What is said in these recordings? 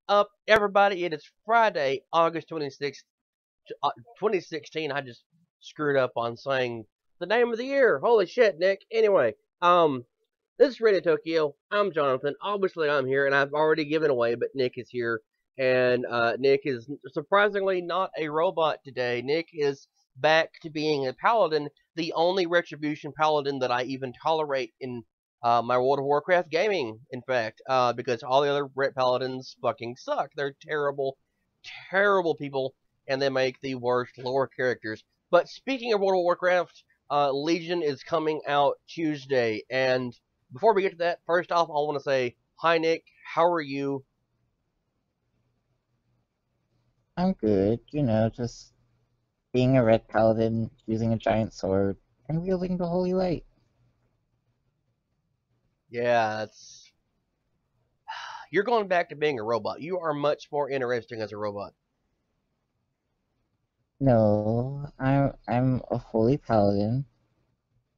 up, everybody? It is Friday, August 26th, 2016. I just screwed up on saying the name of the year. Holy shit, Nick. Anyway, this is Radio Tokyo. I'm Jonathan. Obviously, I'm here, and I've already given away, but Nick is here. And Nick is surprisingly not a robot today. Nick is back to being a paladin, the only retribution paladin that I even tolerate in my World of Warcraft gaming, in fact, because all the other red paladins fucking suck. They're terrible, terrible people, and they make the worst lore characters. But speaking of World of Warcraft, Legion is coming out Tuesday, and before we get to that, first off, I want to say, hi Nick, how are you? I'm good, just being a red paladin, using a giant sword, and wielding the holy light. Yeah, it's you're going back to being a robot. You are much more interesting as a robot. No, I'm a holy paladin.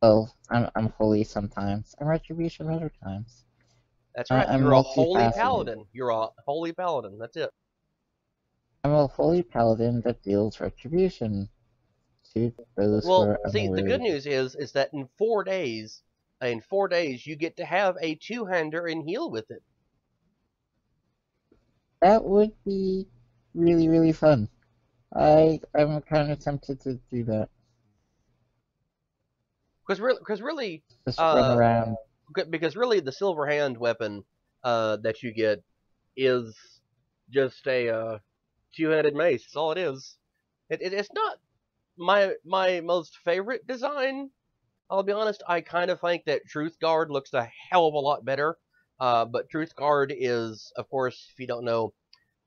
Well, I'm holy sometimes. I'm retribution other times. That's right. I'm You're a holy multifaceted. paladin. You're a holy paladin. That's it. I'm a holy paladin that deals retribution to those who Well, are see, the good unworthy. news is that in 4 days, you get to have a two-hander and heal with it. That would be really, really fun. I'm kind of tempted to do that. Because really, Just run uh, around. because really, the silver hand weapon that you get is just a two-handed mace. That's all it is. It's not my most favorite design. I'll be honest. I kind of think that Truth Guard looks a hell of a lot better. But Truth Guard is, of course, if you don't know,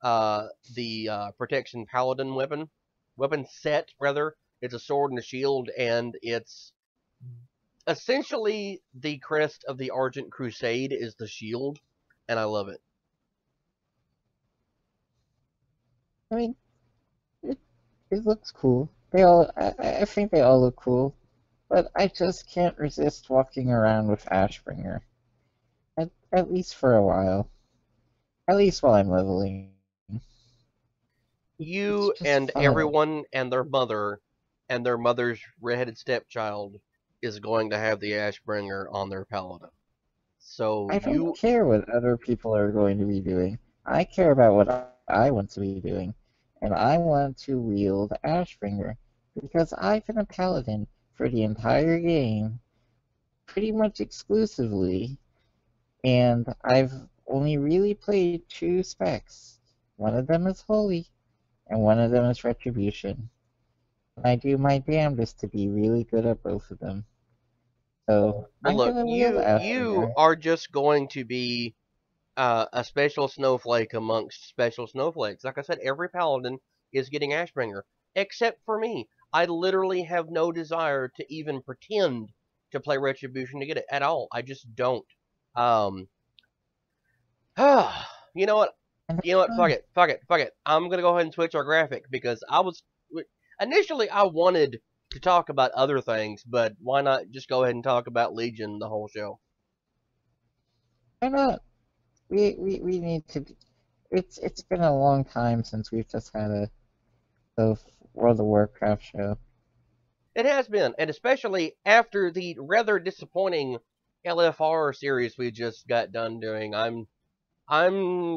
the protection paladin weapon set rather. It's a sword and a shield, and it's essentially the crest of the Argent Crusade is the shield, and I love it. I mean, it, it looks cool. I think they all look cool. But I just can't resist walking around with Ashbringer. At least for a while. At least while I'm leveling. It's You just and fun. everyone and their mother's redheaded stepchild is going to have the Ashbringer on their paladin. So I don't you, care what other people are going to be doing. I care about what I want to be doing. And I want to wield Ashbringer. Because I've been a paladin for the entire game, pretty much exclusively, and I've only really played two specs. One of them is Holy, and one of them is Retribution. And I do my damnedest to be really good at both of them. So well, I'm look, gonna wield you Ashbringer. are just going to be a special snowflake amongst special snowflakes. Like I said, every paladin is getting Ashbringer, except for me. I literally have no desire to even pretend to play Retribution to get it at all. I just don't. Um, you know what? And You know that's what? Fuck fine. it. Fuck it. Fuck it. I'm gonna go ahead and switch our graphic because I was initially I wanted to talk about other things, but why not just go ahead and talk about Legion the whole show? Why not? We need to. It's been a long time since we've just had a World of Warcraft show. It has been, and especially after the rather disappointing LFR series we just got done doing. I'm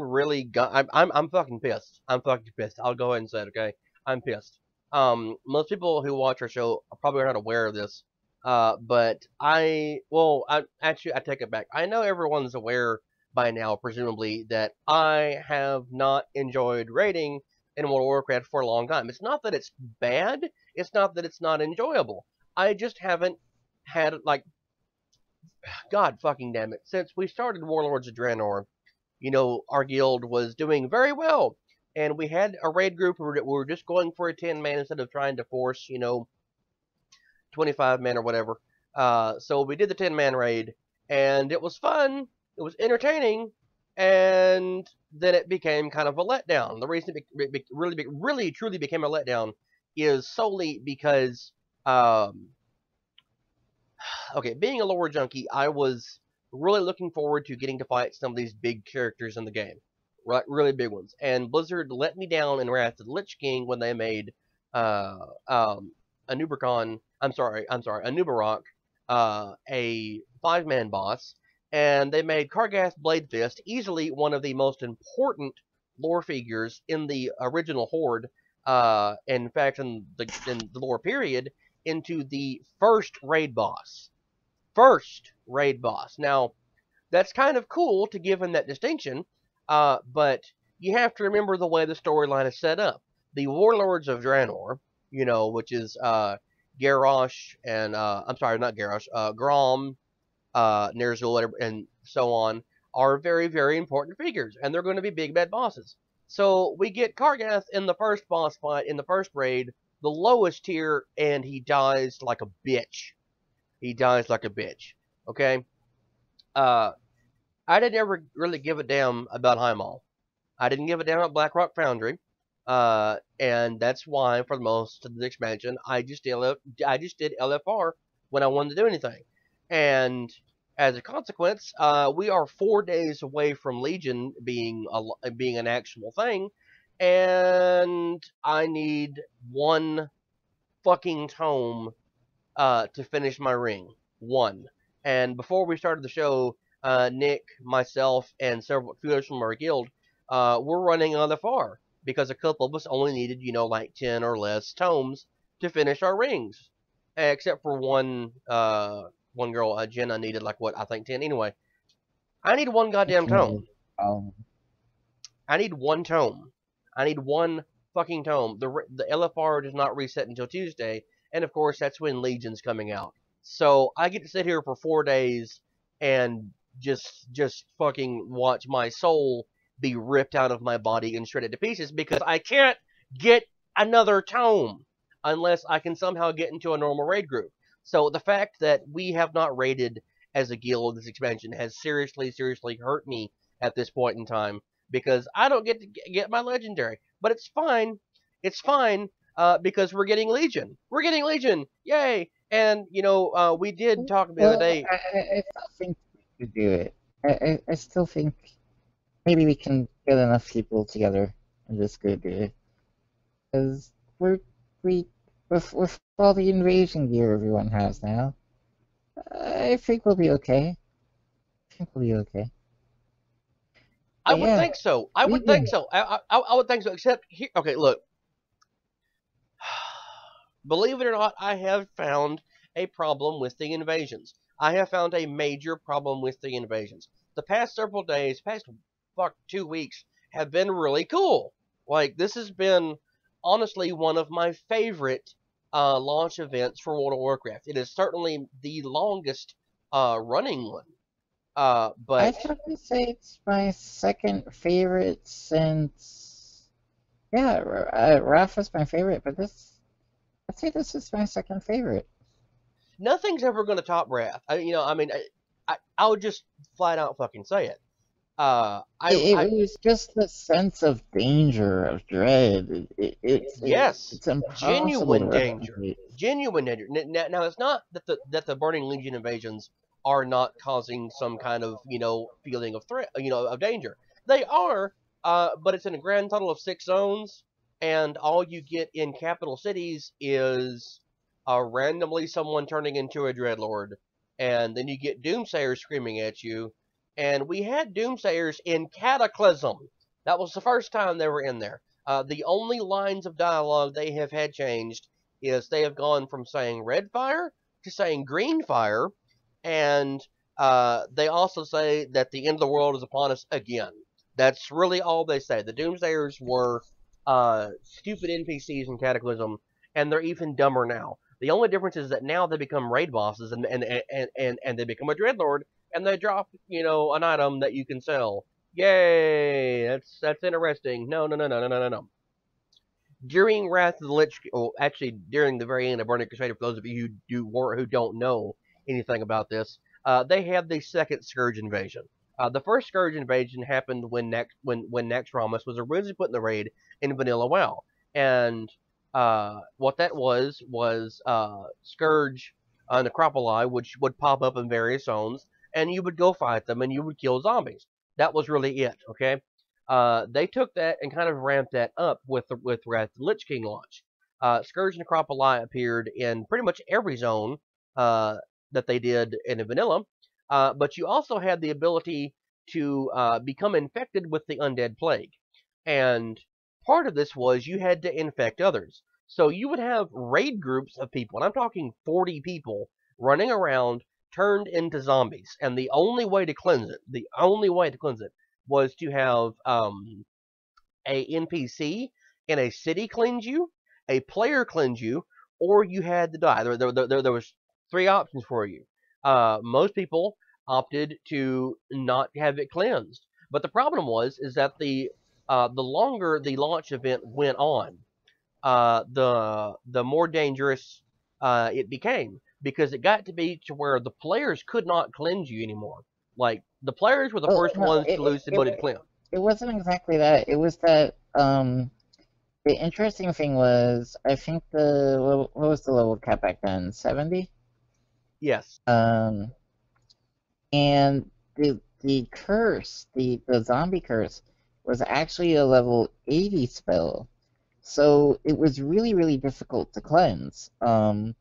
really I'm fucking pissed. I'm fucking pissed. I'll go ahead and say it, okay? I'm pissed. Most people who watch our show are probably not aware of this. But I actually I take it back. I know everyone's aware by now, presumably, that I have not enjoyed raiding in World of Warcraft for a long time. It's not that it's bad. It's not that it's not enjoyable. I just haven't had like God fucking damn it. Since we started Warlords of Draenor, our guild was doing very well. And we had a raid group where we were just going for a 10 man instead of trying to force, 25 men or whatever. So we did the 10-man raid, and it was fun. It was entertaining, and then it became kind of a letdown. The reason it really, truly became a letdown is solely because, okay, being a lore junkie, I was really looking forward to getting to fight some of these big characters in the game. right? Really big ones. And Blizzard let me down in Wrath of the Lich King when they made uh, um, Anubarak, a 5-man boss, and they made Kargath Bladefist easily one of the most important lore figures in the original Horde. In fact, in the lore period, into the first raid boss. First raid boss. Now, that's kind of cool to give him that distinction, but you have to remember the way the storyline is set up. The Warlords of Draenor, which is Garrosh and I'm sorry, not Garrosh, Grom, Ner'zhul, and so on, are very, very important figures, and they're going to be big bad bosses. So we get Kargath in the first boss fight in the first raid, the lowest tier, and he dies like a bitch. He dies like a bitch. Okay. Uh, I didn't ever really give a damn about Highmall. I didn't give a damn about Blackrock Foundry, and that's why for most of the expansion I just did LFR when I wanted to do anything, and as a consequence, we are 4 days away from Legion being an actual thing, and I need one fucking tome to finish my ring. One. And before we started the show, Nick, myself, and few others from our guild, we're running on the far because a couple of us only needed, like 10 or less tomes to finish our rings. Except for one girl, Jenna, needed like what I think 10. Anyway, I need one goddamn tome. I need one tome. I need one fucking tome. The LFR does not reset until Tuesday, and of course that's when Legion's coming out. So I get to sit here for 4 days and just fucking watch my soul be ripped out of my body and shredded to pieces because I can't get another tome unless I can somehow get into a normal raid group. So the fact that we have not raided as a guild this expansion has seriously, seriously hurt me at this point in time because I don't get to get my legendary. But it's fine. It's fine because we're getting Legion. We're getting Legion. Yay! And, we did talk the other day. I still think we could do it. I still think maybe we can get enough people together and just go do it. Because with all the invasion gear everyone has now, I think we'll be okay. I would think so. I would think so. I would think so. Except here, okay, look. Believe it or not, I have found a problem with the invasions. I have found a major problem with the invasions. The past several days, past 2 weeks, have been really cool. Like, this has been, honestly, one of my favorite launch events for World of Warcraft. It is certainly the longest running one. But I'd probably say it's my second favorite since... Yeah, Wrath was my favorite, but I'd say this is my second favorite. Nothing's ever going to top Wrath. I would just flat out fucking say it. It was just the sense of danger, of dread. It's impossible. Genuine danger. Genuine danger. Now, it's not that the Burning Legion invasions are not causing some kind of, feeling of threat, of danger. They are, but it's in a grand total of 6 zones, and all you get in capital cities is randomly someone turning into a Dreadlord, and then you get Doomsayers screaming at you, and we had Doomsayers in Cataclysm. That was the first time they were in there. The only lines of dialogue they have had changed is they have gone from saying red fire to saying green fire, and they also say that the end of the world is upon us again. That's really all they say. The Doomsayers were stupid NPCs in Cataclysm, and they're even dumber now. The only difference is that now they become raid bosses, and they become a Dreadlord, and they drop, an item that you can sell. Yay! That's interesting. No. During Wrath of the Lich, actually during the very end of Burning Crusade, for those of you who don't know anything about this, they had the second Scourge invasion. The first Scourge invasion happened when Naxxramas was originally put in the raid in Vanilla WoW, and what that was Scourge Necropoli, which would pop up in various zones, and you would go fight them, and you would kill zombies. That was really it, okay? They took that and kind of ramped that up with Wrath of the Lich King launch. Scourge Necropoli appeared in pretty much every zone that they did in a vanilla, but you also had the ability to become infected with the undead plague, and part of this was you had to infect others. So you would have raid groups of people, and I'm talking 40 people running around turned into zombies, and the only way to cleanse it was to have a NPC in a city cleanse you, a player cleanse you, or you had to die. There was three options for you. Most people opted to not have it cleansed, but the problem is that the longer the launch event went on, the more dangerous it became, because it got to be to where the players could not cleanse you anymore. Like, the players were the Well, first no, ones to lose the ability to cleanse. it wasn't exactly that. It was that the interesting thing was, I think what was the level cap back then? 70? Yes. And the curse, the zombie curse, was actually a level 80 spell. So it was really, really difficult to cleanse. I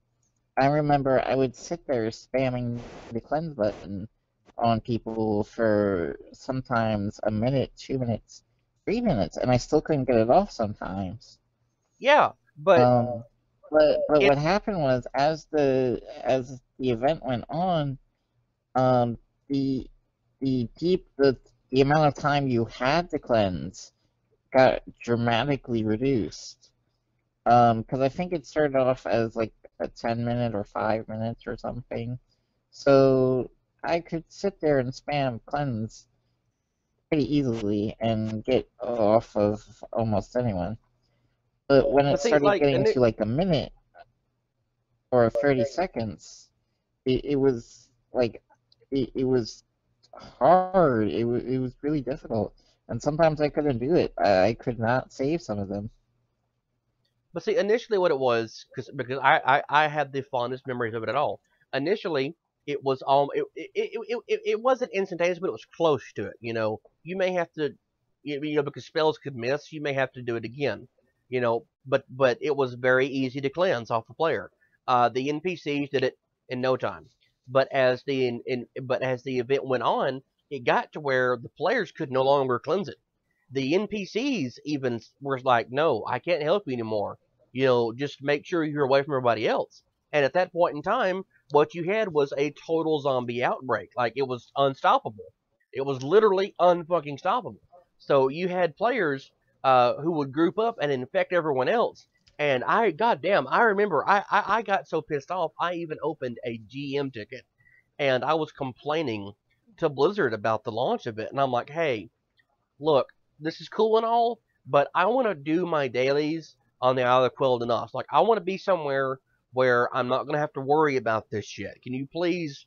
remember I would sit there spamming the cleanse button on people for sometimes a minute, 2 minutes, 3 minutes, and I still couldn't get it off sometimes. Yeah, but But it what happened was, as the event went on, um, the the amount of time you had to cleanse got dramatically reduced. Because I think it started off as like a 10 minute or 5 minutes or something. So I could sit there and spam cleanse pretty easily and get off of almost anyone. But when it but see, started like, getting to like a minute or 30 seconds, it was like it was hard. It was really difficult, and sometimes I couldn't do it. I could not save some of them. initially what it was, because I had the fondest memories of it at all. Initially, it was it wasn't instantaneous, but it was close to it. You may have to, because spells could miss, you may have to do it again. But it was very easy to cleanse off the player. The NPCs did it in no time. But as the event went on, it got to where the players could no longer cleanse it. The NPCs even were like, "No, I can't help you anymore. Just make sure you're away from everybody else." And at that point in time, what you had was a total zombie outbreak. Like, it was unstoppable. It was literally unfucking stoppable. So you had players who would group up and infect everyone else. And goddamn, I remember I got so pissed off, I even opened a GM ticket, and I was complaining to Blizzard about the launch of it. And I'm like, "Hey, look, this is cool and all, but I want to do my dailies on the Isle of Quill and Us. Like, I want to be somewhere where I'm not going to have to worry about this shit. Can you please,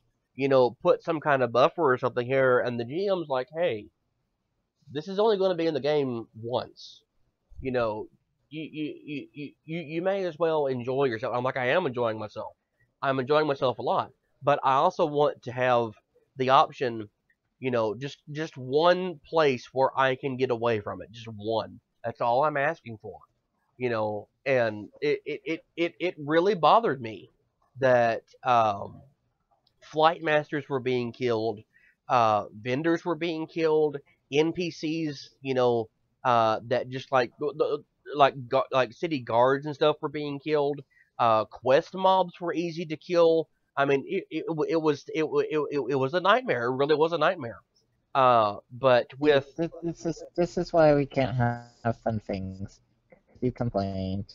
put some kind of buffer or something here?" And the GM's like, "Hey, this is only going to be in the game once. You know, you may as well enjoy yourself." I'm like, "I am enjoying myself. I'm enjoying myself a lot, but I also want to have the option, just one place where I can get away from it. Just one. That's all I'm asking for." And it really bothered me that flight masters were being killed, vendors were being killed, NPCs, that just like city guards and stuff were being killed. Quest mobs were easy to kill. I mean, it was a nightmare. It really was a nightmare. But See, with this is why we can't have fun things. You complained.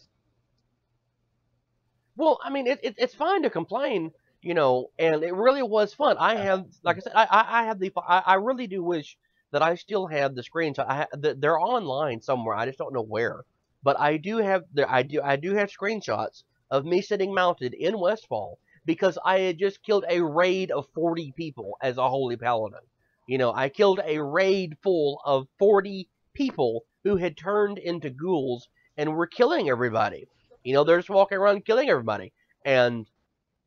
Well, I mean, it's fine to complain, and it really was fun. I have, like I said, I have I really do wish that I still had the screenshots. They're online somewhere. I just don't know where. But I do have screenshots of me sitting mounted in Westfall, because I had just killed a raid of 40 people as a holy paladin. I killed a raid full of 40 people who had turned into ghouls and were killing everybody. They're just walking around killing everybody. And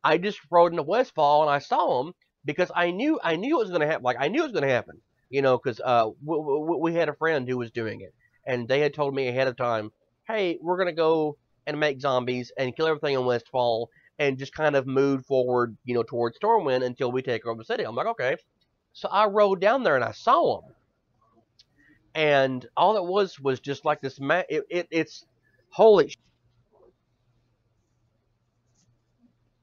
I just rode into Westfall and I saw them, because I knew it was going to happen. Like, I knew it was going to happen. You know, because we had a friend who was doing it, and they had told me ahead of time, "Hey, we're gonna go and make zombies and kill everything in Westfall, and just kind of move forward, you know, towards Stormwind until we take over the city." I'm like, okay. So I rode down there and I saw them, and all it was just like this. It's holy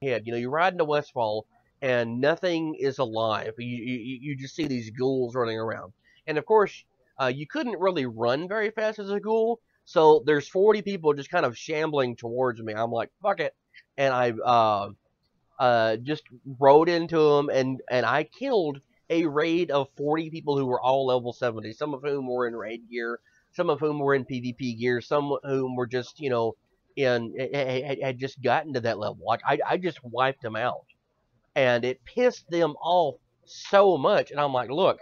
shit. You know, you ride into Westfall and nothing is alive. You just see these ghouls running around, and of course, you couldn't really run very fast as a ghoul. So there's 40 people just kind of shambling towards me. I'm like, fuck it, and I just rode into them, and I killed a raid of 40 people who were all level 70. Some of whom were in raid gear, some of whom were in PvP gear, some of whom were just, you know, in had just gotten to that level. Like I just wiped them out, and it pissed them off so much. And I'm like, look,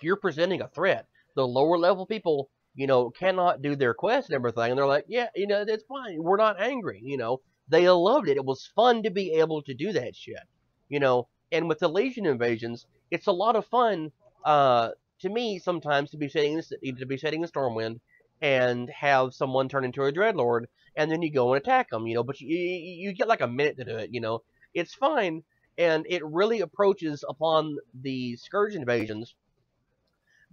you're presenting a threat. The lower level people, you know, cannot do their quest and everything. And they're like, yeah, you know, that's fine. We're not angry. You know, they loved it. It was fun to be able to do that shit. You know, and with the Legion invasions, it's a lot of fun. To me, sometimes to be setting the Stormwind and have someone turn into a Dreadlord, and then you go and attack them. You know, but you get like a minute to do it. You know, it's fine, and it really approaches upon the Scourge invasions.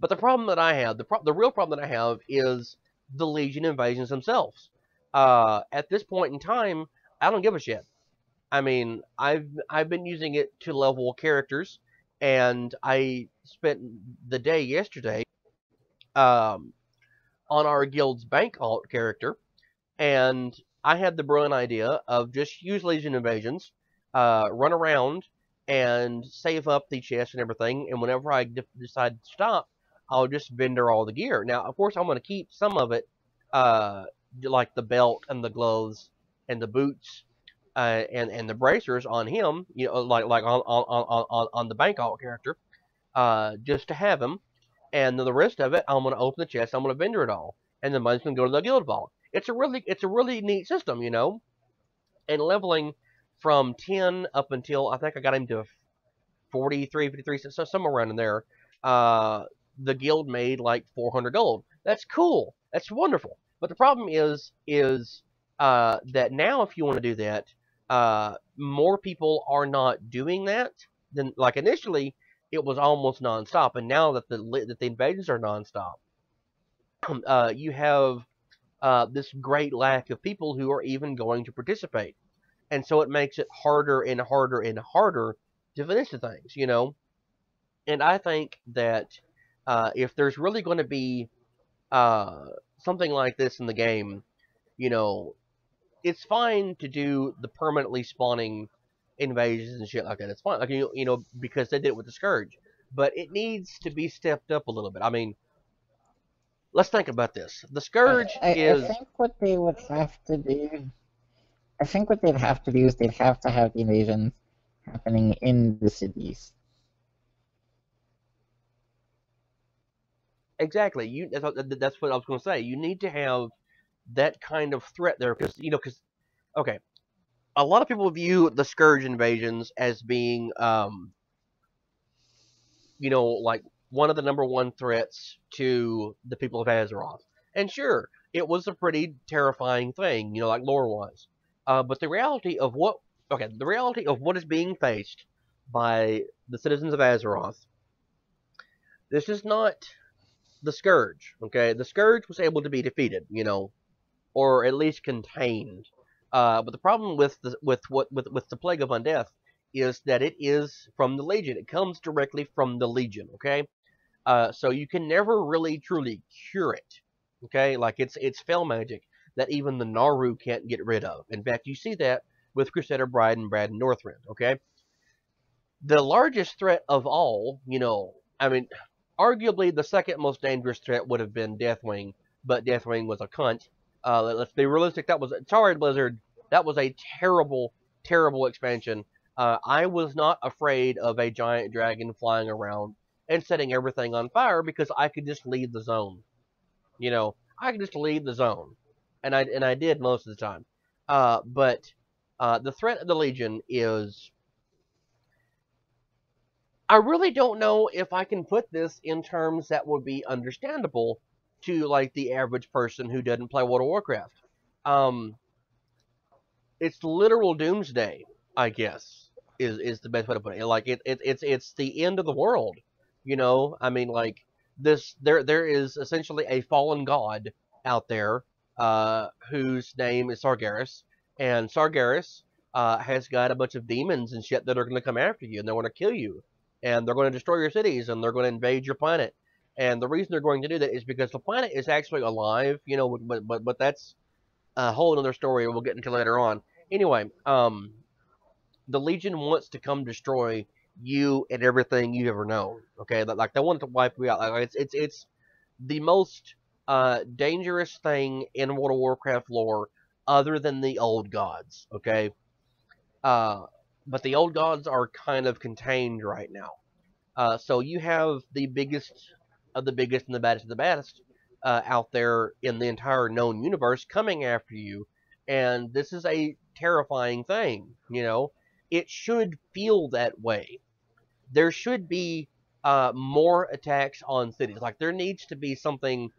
But the problem that I have, the real problem that I have, is the Legion invasions themselves. At this point in time, I don't give a shit. I mean, I've been using it to level characters, and I spent the day yesterday um, on our guild's bank alt character, and I had the brilliant idea of just use Legion invasions, run around and save up the chest and everything. And whenever I decide to stop, I'll just vendor all the gear. Now, of course, I'm going to keep some of it, uh, like the belt and the gloves and the boots, and the bracers on him. You know, like on the bank alt character, just to have him. And then the rest of it, I'm going to open the chest. I'm going to vendor it all, and the money's going to go to the guild vault. It's a really neat system, you know. And leveling from 10 up until I think I got him to 43, 53, so somewhere around in there. The guild made like 400 gold. That's cool. That's wonderful. But the problem is that now if you want to do that, more people are not doing that than like initially. It was almost nonstop, and now that the invasions are nonstop, you have this great lack of people who are even going to participate, and so it makes it harder and harder and harder to finish the things, you know. And I think that if there's really going to be something like this in the game, you know, it's fine to do the permanently spawning invasions and shit like that. It's fine, like you know, because they did it with the Scourge, but it needs to be stepped up a little bit. I mean, let's think about this. The Scourge I is think what they would have to do, I think what they'd have to do is they'd have to have the invasions happening in the cities. exactly that's what I was going to say. You need to have that kind of threat there, because you know, because okay, a lot of people view the Scourge invasions as being, you know, like one of the number one threats to the people of Azeroth. And sure, it was a pretty terrifying thing, you know, like lore wise. But the reality of what is being faced by the citizens of Azeroth, this is not the Scourge. Okay, the Scourge was able to be defeated, you know, or at least contained. But the problem with the plague of undeath is that it is from the Legion. It comes directly from the Legion. Okay, so you can never really truly cure it. Okay, like it's spell magic that even the Naru can't get rid of. In fact, you see that with Crusader Bride and Northrend. Okay, the largest threat of all, you know, I mean, arguably the second most dangerous threat would have been Deathwing, but Deathwing was a cunt. Let's be realistic. That was sorry, Blizzard. That was a terrible, terrible expansion. I was not afraid of a giant dragon flying around and setting everything on fire because I could just leave the zone. You know, I could just leave the zone, and I did most of the time. But the threat of the Legion is I really don't know if I can put this in terms that would be understandable to like the average person who doesn't play World of Warcraft. Um, it's literal doomsday, I guess, is the best way to put it. Like it's the end of the world. You know, I mean, like this, there is essentially a fallen god out there, whose name is Sargeras, and Sargeras has got a bunch of demons and shit that are going to come after you, and they want to kill you, and they're going to destroy your cities, and they're going to invade your planet. And the reason they're going to do that is because the planet is actually alive, you know, but that's a whole other story we'll get into later on. Anyway, the Legion wants to come destroy you and everything you've ever known. Okay, like they want to wipe you out. Like it's the most dangerous thing in World of Warcraft lore, other than the old gods. Okay, uh, but the old gods are kind of contained right now. So you have the biggest of the biggest and the baddest of the baddest out there in the entire known universe coming after you, and this is a terrifying thing. You know, it should feel that way. There should be more attacks on cities. Like there needs to be something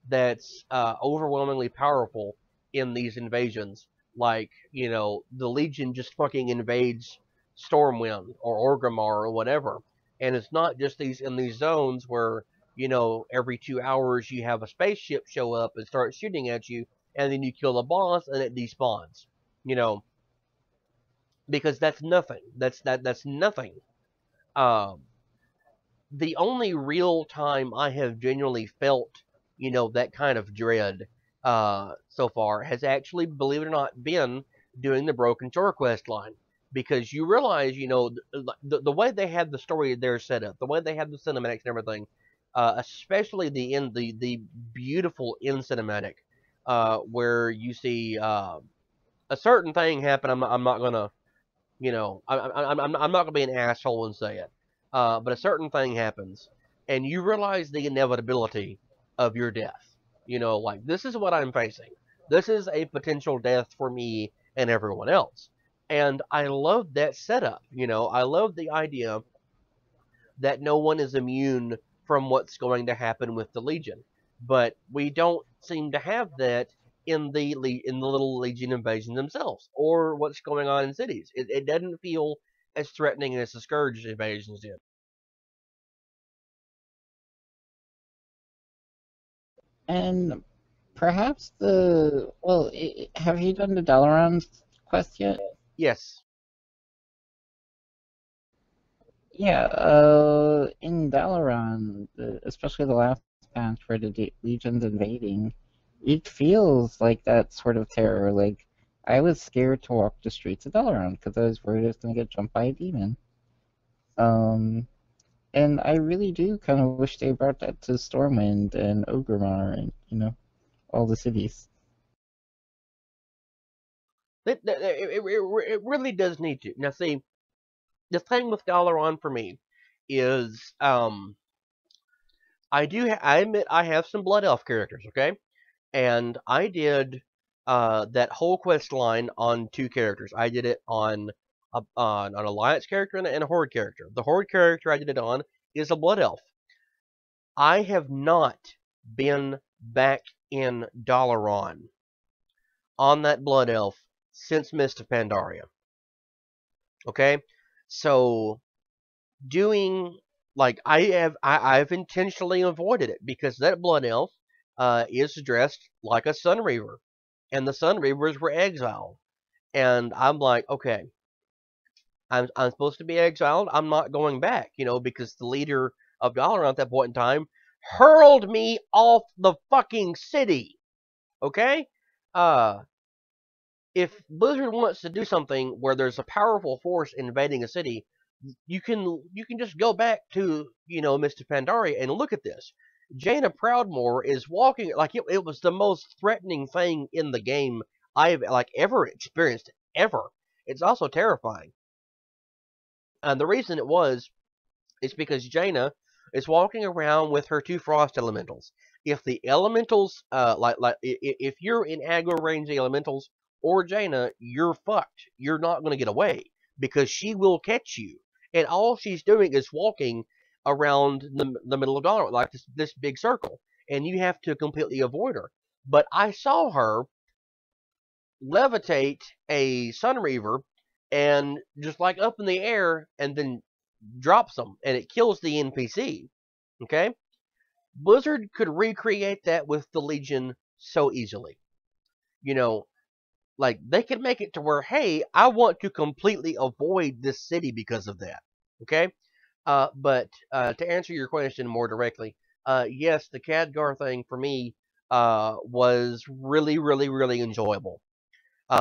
that's overwhelmingly powerful in these invasions. Like, you know, the Legion just fucking invades Stormwind or Orgrimmar or whatever. And it's not just these in these zones where, you know, every 2 hours you have a spaceship show up and start shooting at you, and then you kill a boss and it despawns. You know, because that's nothing. That's nothing. Um, the only real time I have genuinely felt, you know, that kind of dread so far has actually, believe it or not, been doing the Broken Shore quest line. Because you realize, you know, the way they had the story there set up, the way they had the cinematics and everything, especially the beautiful end cinematic, where you see a certain thing happen. I'm not gonna, you know, I'm not gonna be an asshole and say it, but a certain thing happens, and you realize the inevitability of your death. You know, like this is what I'm facing. This is a potential death for me and everyone else, and I love that setup. You know, I love the idea that no one is immune from what's going to happen with the Legion, but we don't seem to have that in the little Legion invasions themselves, or what's going on in cities. It doesn't feel as threatening as the Scourge invasions did. And perhaps well, have you done the Dalaran quest yet? Yes. Yeah, in Dalaran, especially the last patch where the Legion's invading, it feels like that sort of terror. Like, I was scared to walk the streets of Dalaran because I was worried I was going to get jumped by a demon. Um, and I really do kind of wish they brought that to Stormwind and Orgrimmar and, all the cities. It really does need to. Now, see, the thing with Dalaran for me is, I admit I have some Blood Elf characters, okay? And I did that whole quest line on two characters. I did it on an Alliance character and a Horde character. The Horde character I did it on is a Blood Elf. I have not been back in Dalaran on that Blood Elf since Mist of Pandaria. Okay? So doing like I've intentionally avoided it because that Blood Elf is dressed like a Sun Reaver, and the Sun Reavers were exiled. And I'm like, okay, I'm supposed to be exiled. I'm not going back, you know, because the leader of Dalaran at that point in time hurled me off the fucking city. Okay? Uh, if Blizzard wants to do something where there's a powerful force invading a city, you can just go back to, you know, Mr. Pandaria and look at this. Jaina Proudmoore is walking like it was the most threatening thing in the game I've like ever experienced ever. It's also terrifying. And the reason it was is because Jaina is walking around with her two frost elementals. If the elementals, if you're in aggro range the elementals or Jaina, you're fucked. You're not going to get away because she will catch you. and all she's doing is walking around the middle of Dawn, like this big circle, and you have to completely avoid her. But I saw her levitate a Sunreaver and just like up in the air and then drops them and it kills the NPC. Okay? Blizzard could recreate that with the Legion so easily. You know, like they could make it to where, hey, I want to completely avoid this city because of that. Okay? But to answer your question more directly, yes, the Khadgar thing for me was really, really, really enjoyable.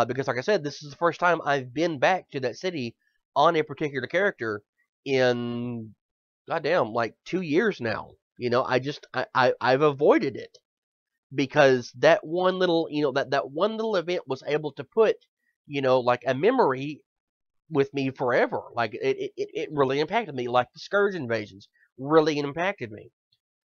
Because, like I said, this is the first time I've been back to that city on a particular character in, goddamn, like 2 years now. You know, I've avoided it because that one little, that one little event was able to put, like a memory with me forever. Like it really impacted me. Like the Scourge invasions really impacted me.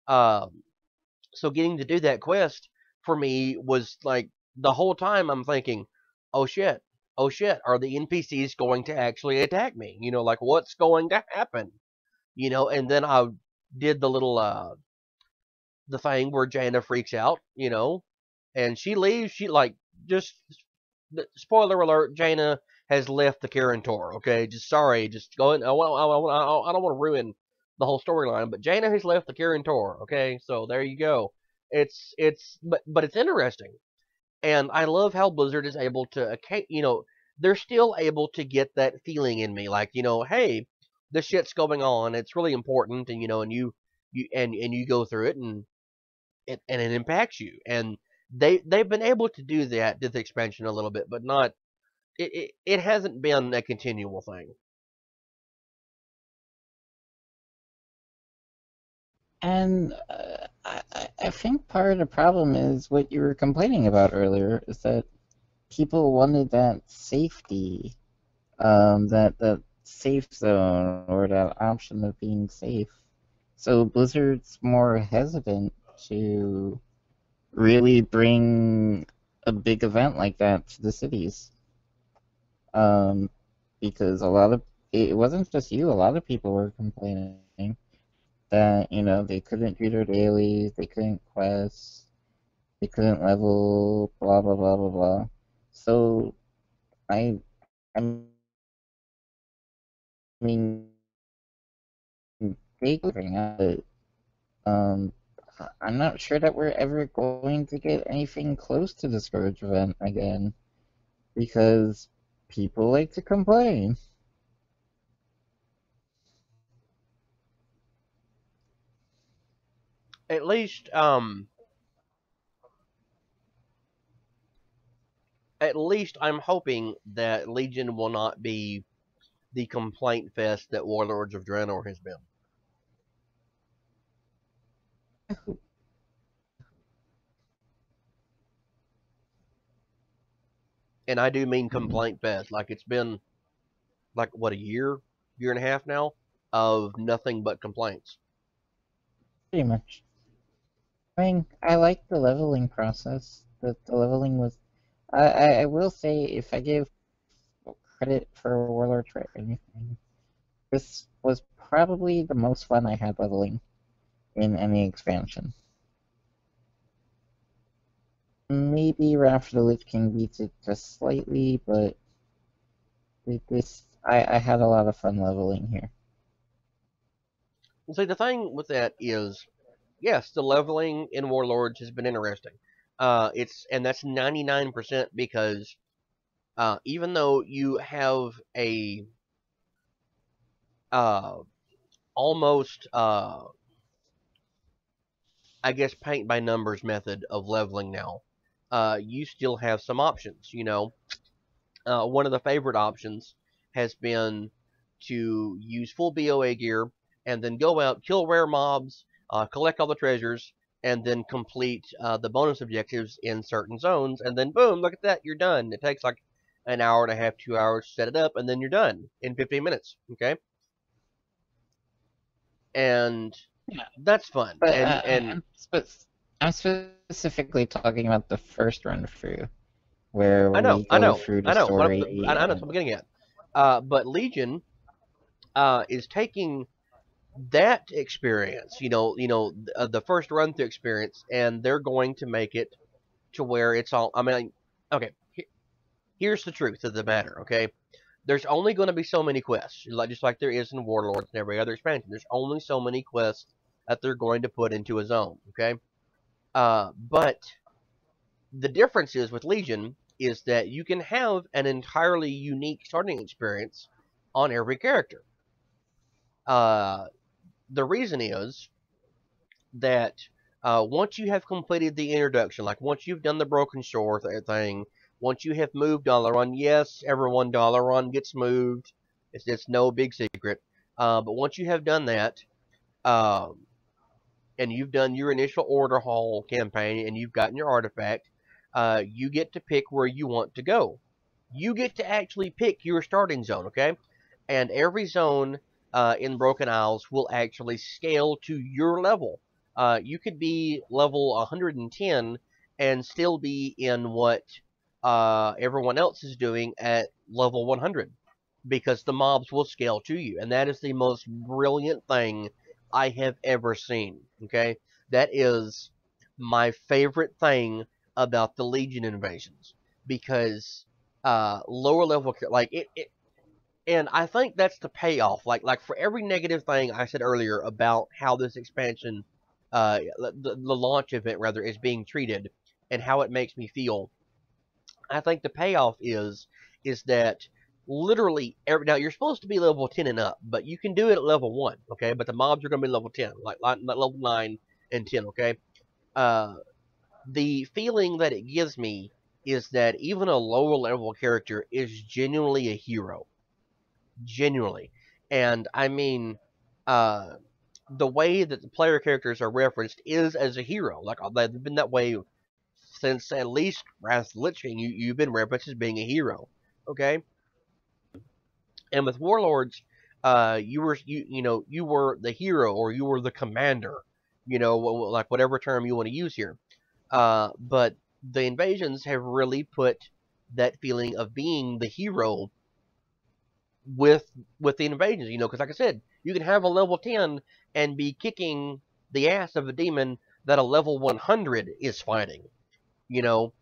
So getting to do that quest for me was like the whole time I'm thinking, oh shit, oh shit, are the NPCs going to actually attack me? Like what's going to happen? And then I did the thing where Jaina freaks out, and she leaves. She like just spoiler alert, Jaina has left the Kirin Tor. Okay, just sorry, just go in. I don't want to ruin the whole storyline, but Jaina has left the Kirin Tor. Okay, so there you go. But it's interesting, and I love how Blizzard is able to, they're still able to get that feeling in me, like hey, this shit's going on. It's really important, and and you go through it, and it impacts you, and they've been able to do that with the expansion a little bit, but not it hasn't been a continual thing. And I think part of the problem is what you were complaining about earlier, is that people wanted that safety, that safe zone, or that option of being safe. So Blizzard's more hesitant to really bring a big event like that to the cities. Because it wasn't just you, a lot of people were complaining that, they couldn't do their dailies, they couldn't quest, they couldn't level, blah blah blah blah blah. So I I mean they could bring out, um I'm not sure that we're ever going to get anything close to the Scourge event again, because people like to complain. At least I'm hoping that Legion will not be the complaint fest that Warlords of Draenor has been. And I do mean complaint fest. Like it's been like what, a year and a half now of nothing but complaints. Pretty much. I mean, I like the leveling process. The leveling was. I will say, if I give credit for Warlord for anything, this was probably the most fun I had leveling in any expansion. Maybe Wrath of the Lich King beats it just slightly, but I had a lot of fun leveling here. See, the thing with that is, yes, the leveling in Warlords has been interesting. And that's 99% because even though you have a almost I guess paint by numbers method of leveling now, you still have some options. One of the favorite options has been to use full BOA gear and then go out, kill rare mobs, collect all the treasures, and then complete the bonus objectives in certain zones. And then boom, look at that, you're done. It takes like an hour and a half, 2 hours to set it up, and then you're done in 15 minutes. Okay, and Yeah, that's fun. but I'm specifically talking about the first run through, where I know, we go through the I know. story. I know what I'm getting at. But Legion, is taking that experience, the first run through experience, and they're going to make it to where it's all. I mean, okay, here's the truth of the matter. Okay, there's only going to be so many quests, just like there is in Warlords and every other expansion. There's only so many quests that they're going to put into a zone. Okay, but the difference is with Legion is that you can have an entirely unique starting experience on every character. Uh, the reason is that once you have completed the introduction, like once you've done the Broken Shore thing, once you have moved Dalaran, yes, everyone Dalaran gets moved. It's no big secret. But once you have done that, um, and you've done your initial Order Hall campaign, and you've gotten your artifact, you get to pick where you want to go. You get to actually pick your starting zone, okay? And every zone in Broken Isles will actually scale to your level. You could be level 110 and still be in what everyone else is doing at level 100 because the mobs will scale to you. And that is the most brilliant thing I have ever seen. Okay? That is my favorite thing about the Legion invasions because lower level, like it and I think that's the payoff. Like for every negative thing I said earlier about how this expansion, the launch event rather, is being treated, and how it makes me feel, I think the payoff is that literally now you're supposed to be level 10 and up, but you can do it at level 1, okay? But the mobs are going to be level 10, like level 9 and 10, okay? Uh, the feeling that it gives me is that even a lower level character is genuinely a hero, genuinely. And I mean, uh, the way that the player characters are referenced is as a hero. Like they've been that way since at least Wrath of the Lich King. You've been referenced as being a hero, okay? And with Warlords, you were the hero or you were the commander, like whatever term you want to use here. But the invasions have really put that feeling of being the hero with the invasions, because like I said, you can have a level 10 and be kicking the ass of a demon that a level 100 is fighting, you know,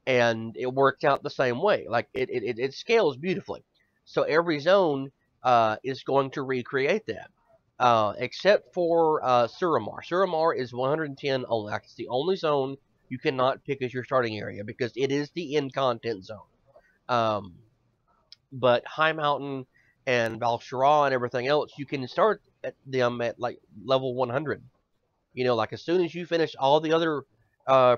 and it works out the same way. Like it scales beautifully. So every zone is going to recreate that. Except for Suramar. Suramar is 110 only. Like, it's the only zone you cannot pick as your starting area because it is the end content zone. Um, but High Mountain and Val'sharah and everything else, you can start them at like level 100. Like as soon as you finish all the other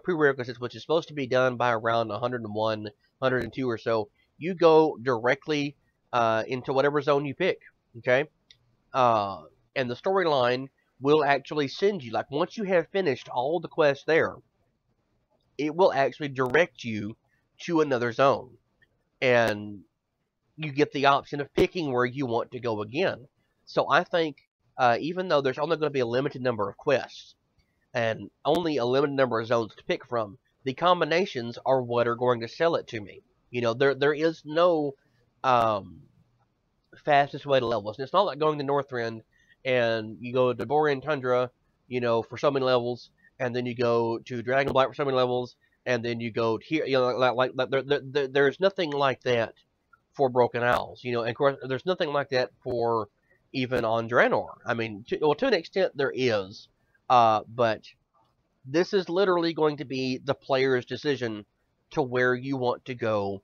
prerequisites, which is supposed to be done by around 101, 102 or so, you go directly into whatever zone you pick. Okay, uh, and the storyline will actually send you, like once you have finished all the quests there, it will actually direct you to another zone, and you get the option of picking where you want to go again. So I think even though there's only going to be a limited number of quests and only a limited number of zones to pick from, the combinations are what are going to sell it to me. There is no um, fastest way to levels. And it's not like going to Northrend and you go to Borean Tundra, for so many levels, and then you go to Dragonblight for so many levels, and then you go here. There's nothing like that for Broken Isles. And of course, there's nothing like that for even on Draenor. I mean, to an extent there is, but this is literally going to be the player's decision to where you want to go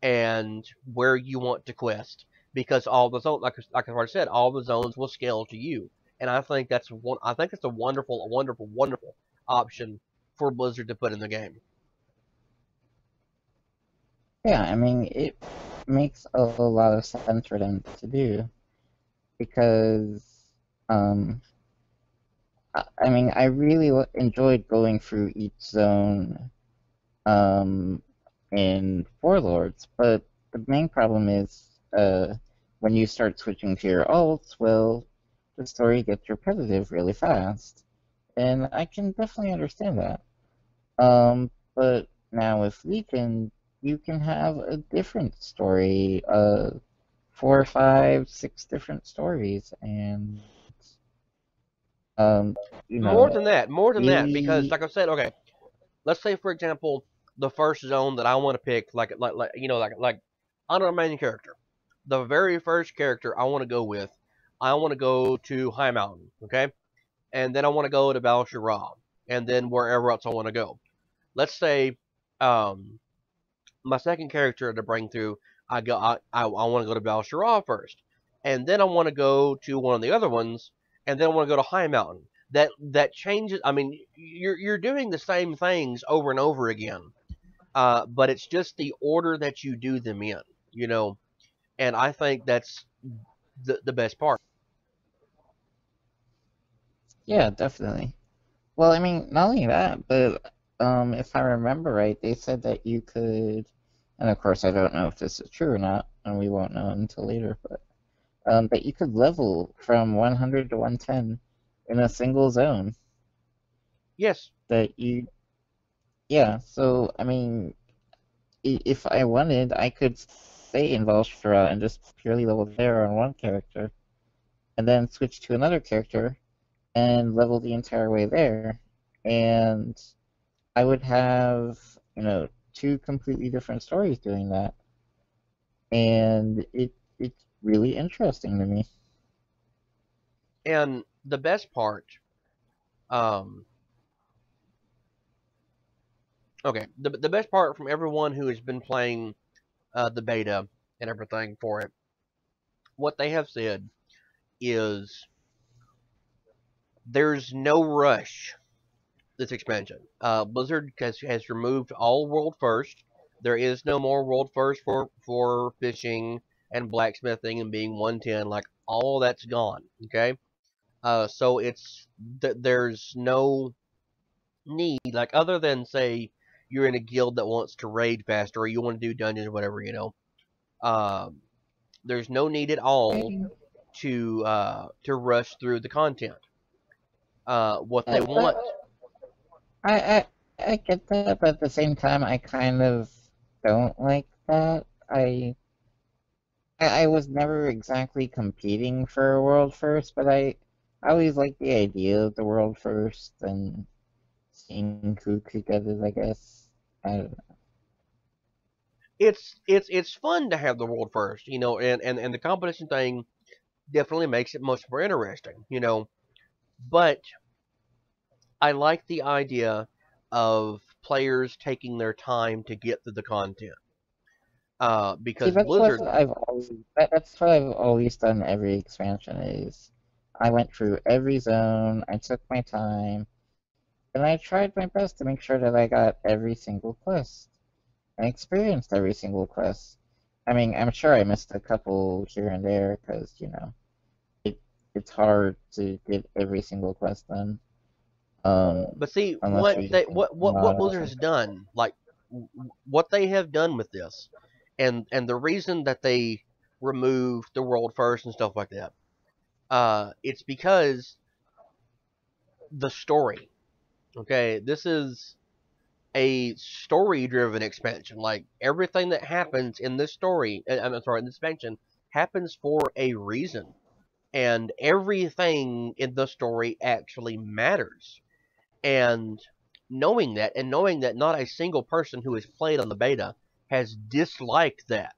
and where you want to quest, because all the zones, like I already said, all the zones will scale to you, and I think that's one. I think it's a wonderful, wonderful, wonderful option for Blizzard to put in the game. Yeah, I mean, it makes a lot of sense for them to do because, I mean, I really enjoyed going through each zone in Warlords, but the main problem is when you start switching to your ults, well, the story gets repetitive really fast, and I can definitely understand that. But now with Legion, you can have a different story 4, 5, 6 different stories, and um, you More know, than that, more than that, because really, like I said, okay, let's say for example, the first zone that I want to pick, like on a main character, the very first character I want to go with, I want to go to High Mountain, okay, and then I want to go to Balshara, and then wherever else I want to go. Let's say, um, my second character to bring through, I want to go to Balshara first, and then I want to go to one of the other ones, and then I want to go to High Mountain. That changes. I mean, you're doing the same things over and over again, but it's just the order that you do them in, you know. And I think that's the best part. yeah, definitely. Well, I mean, not only that, but if I remember right, they said that you could, and of course I don't know if this is true or not, and we won't know until later, but that you could level from 100 to 110 in a single zone. Yes, That you, yeah. So I mean, if I wanted, I could stay in Valshara and just purely level there on one character, and then switch to another character and level the entire way there, and I would have, two completely different stories doing that, and it's really interesting to me. and the best part, um, okay, the best part from everyone who has been playing the beta and everything for it, what they have said is there's no rush this expansion. Blizzard has removed all world first. There is no more world first for fishing and blacksmithing and being 110. Like all that's gone. Okay. So there's no need, like other than say you're in a guild that wants to raid faster or you want to do dungeons or whatever, you know. Um, there's no need at all to rush through the content. What they But want. I get that, but at the same time, I kind of don't like that. I was never exactly competing for a world first, but I always liked the idea of the world first and seeing who could get it, I guess. I don't know. It's fun to have the world first, you know, and the competition thing definitely makes it much more interesting, you know. But I like the idea of players taking their time to get through the content. See, Because Blizzard, that's what I've always done every expansion is. I went through every zone, I took my time, and I tried my best to make sure that I got every single quest. I experienced every single quest. I mean, I'm sure I missed a couple here and there because, it it's hard to get every single quest done. Um, but see unless you're using what mod or Blizzard has something. done, like what they have done with this, and the reason that they removed the world first and stuff like that, it's because the story. Okay, this is a story driven expansion. Like everything that happens in this story, I'm sorry, in this expansion happens for a reason. And everything in the story actually matters. And knowing that not a single person who has played on the beta has disliked that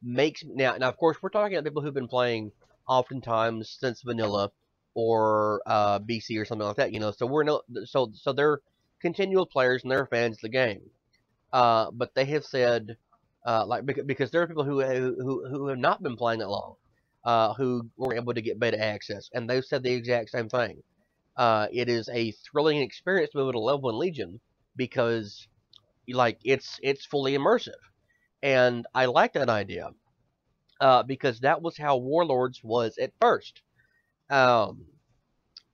makes now of course we're talking about people who've been playing oftentimes since vanilla or BC or something like that, you know. So we're no so they're continual players and they're fans of the game. But they have said like because there are people who have not been playing that long, who were able to get beta access, and they've said the exact same thing. It is a thrilling experience to be able to level in Legion because like it's fully immersive, and I like that idea because that was how Warlords was at first. Um,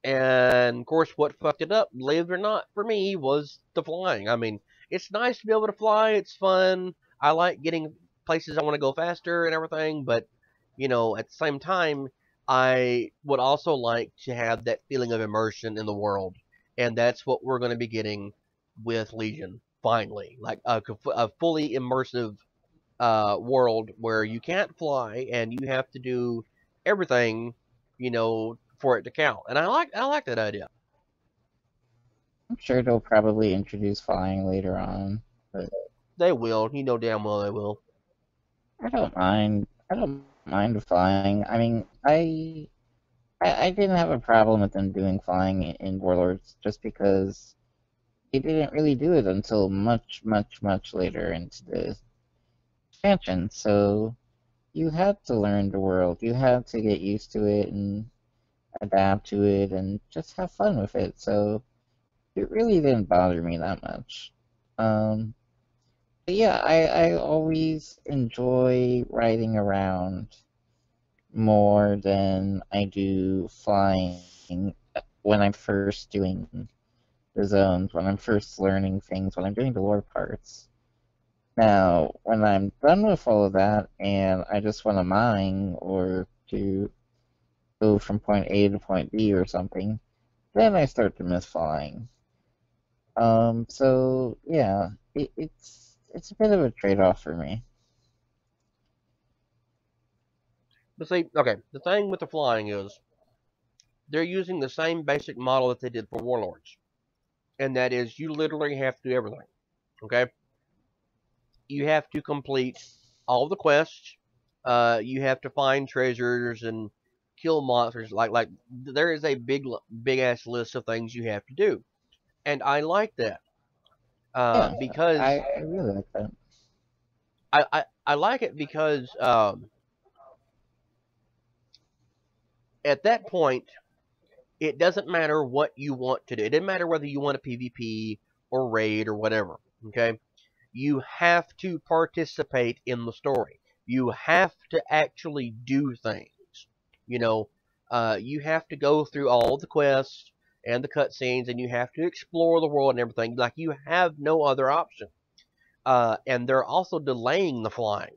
and of course, what fucked it up, believe it or not, for me was the flying. I mean, it's nice to be able to fly. It's fun. I like getting places I want to go faster and everything. But you know, at the same time, I would also like to have that feeling of immersion in the world, and that's what we're going to be getting with Legion finally, like a fully immersive. world where you can't fly and you have to do everything, for it to count. And I like that idea. I'm sure they'll probably introduce flying later on, but They will, damn well they will. I don't mind. I don't mind flying. I mean, I didn't have a problem with them doing flying in Warlords just because they didn't really do it until much, much, much later into the expansion. So you had to learn the world. You had to get used to it and adapt to it and just have fun with it. So it really didn't bother me that much. But yeah, I always enjoy riding around more than I do flying when I'm first doing the zones, when I'm first learning things, when I'm doing the lore parts. Now, when I'm done with all of that and I just want to mine or to go from point A to point B or something, then I start to miss flying. So yeah, it's a bit of a trade-off for me. But see, okay, the thing with the flying is they're using the same basic model that they did for Warlords, and that is you literally have to do everything. Okay, you have to complete all the quests. You have to find treasures and kill monsters. Like there is a big ass list of things you have to do, and I like that Yeah, because I really like that. I like it because at that point it doesn't matter what you want to do. It doesn't matter whether you want a PvP or raid or whatever. Okay, you have to participate in the story. You have to actually do things. You know, you have to go through all the quests and the cutscenes, and you have to explore the world and everything. Like you have no other option. And they're also delaying the flying,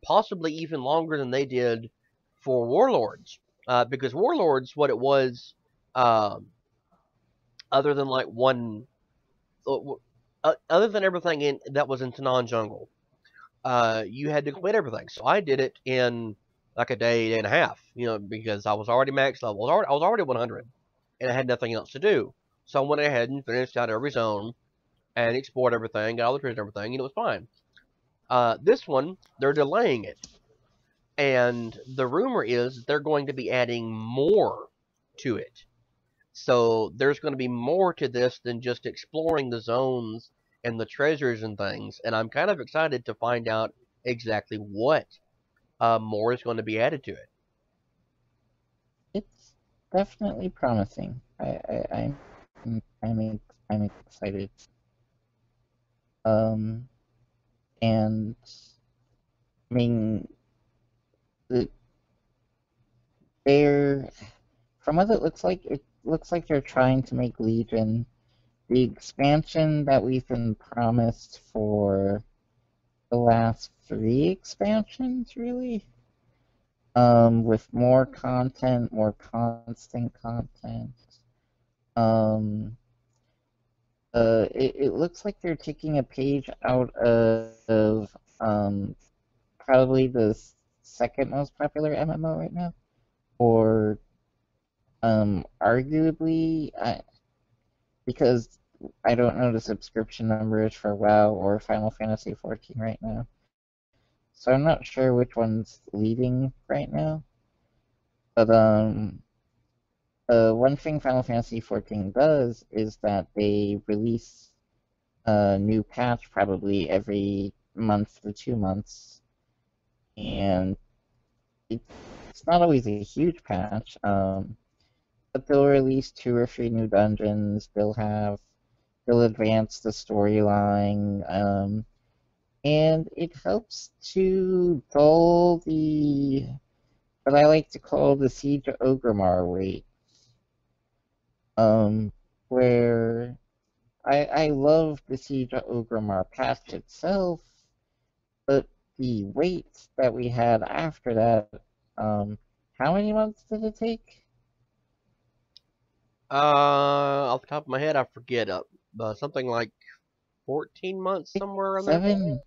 possibly even longer than they did for Warlords, because Warlords, what it was, um, other than like one, other than everything that was in Tanan Jungle, you had to complete everything. So I did it in like a day and a half, because I was already max level. I was already 100, and I had nothing else to do. So I went ahead and finished out every zone and explored everything, got all the treasures and everything, and it was fine. This one, they're delaying it. And the rumor is they're going to be adding more to it. So there's going to be more to this than just exploring the zones and the treasures and things. And I'm kind of excited to find out exactly what more is going to be added to it. It's definitely promising. I'm excited. Um, and I mean, the, they're from what it looks like they're trying to make Legion the expansion that we've been promised for the last three expansions, really. With more content, more constant content. Um, it looks like they're taking a page out of probably the second most popular MMO right now, or arguably, because I don't know the subscription numbers for WoW or Final Fantasy 14 right now, so I'm not sure which one's leading right now. But one thing Final Fantasy 14 does is that they release a new patch probably every month to 2 months, and it's not always a huge patch. But they'll release 2 or 3 new dungeons. They'll advance the storyline, and it helps to dull the what I like to call the Siege of Orgrimmar wait. Where I love the Siege of Orgrimmar patch itself, but the wait that we had after that, how many months did it take? Off the top of my head, I forget. Something like 14 months, somewhere around there. 7,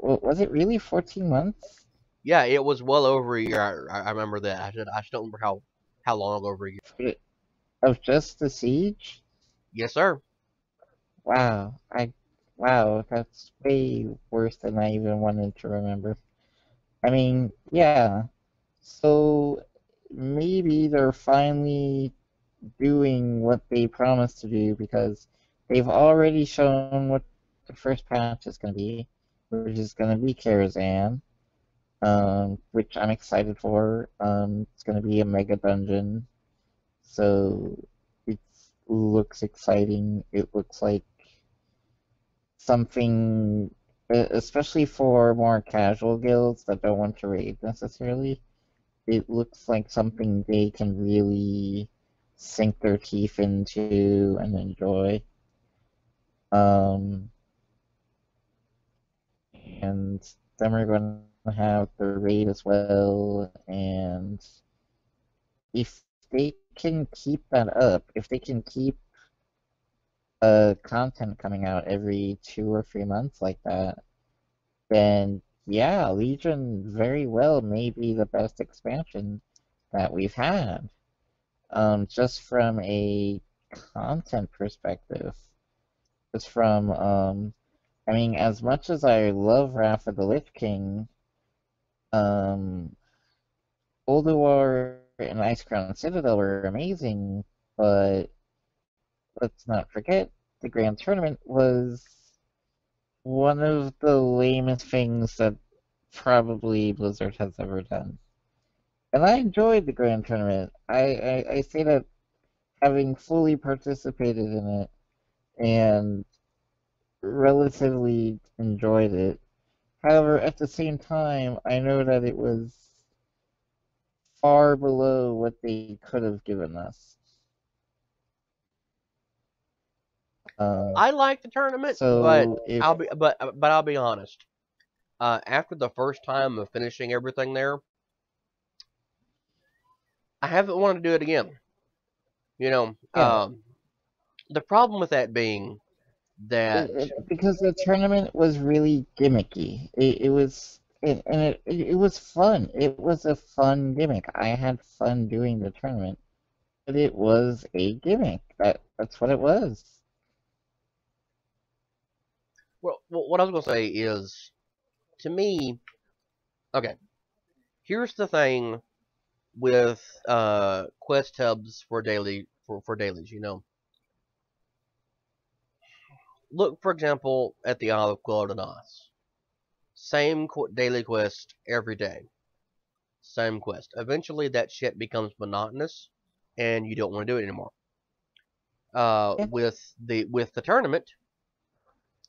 Was it really 14 months Yeah, it was well over a year. I remember that. I just don't remember how long over a year. of just the siege? Yes, sir. Wow, wow, that's way worse than I even wanted to remember. I mean, yeah. So maybe they're finally doing what they promised to do because they've already shown what the first patch is going to be, which is going to be Karazhan, which I'm excited for. It's going to be a mega dungeon, so it looks exciting. It looks like something, especially for more casual guilds that don't want to raid necessarily. It looks like something they can really sink their teeth into and enjoy. Um, and then we're going to have the raid as well. And if they can keep that up, if they can keep content coming out every 2 or 3 months like that, then yeah, Legion very well may be the best expansion that we've had. Just from a content perspective, just from I mean, as much as I love Wrath of the Lich King, um, Ulduar and Icecrown Citadel were amazing, but let's not forget the Grand Tournament was one of the lamest things that probably Blizzard has ever done. And I enjoyed the Grand Tournament. I say that having fully participated in it and relatively enjoyed it. However, at the same time, I know that it was far below what they could have given us. I like the tournament, but So if I'll be honest. After the first time of finishing everything there, I haven't wanted to do it again. You know, yeah, the problem with that being that because the tournament was really gimmicky. It was it was fun. It was a fun gimmick. I had fun doing the tournament, but it was a gimmick. That's what it was. well, what I was gonna say is to me, okay. Here's the thing with quest hubs for dailies. Look for example at the Isle of Quildanos. Same daily quest every day. Same quest. Eventually, that shit becomes monotonous, and you don't want to do it anymore. Yeah. With the tournament,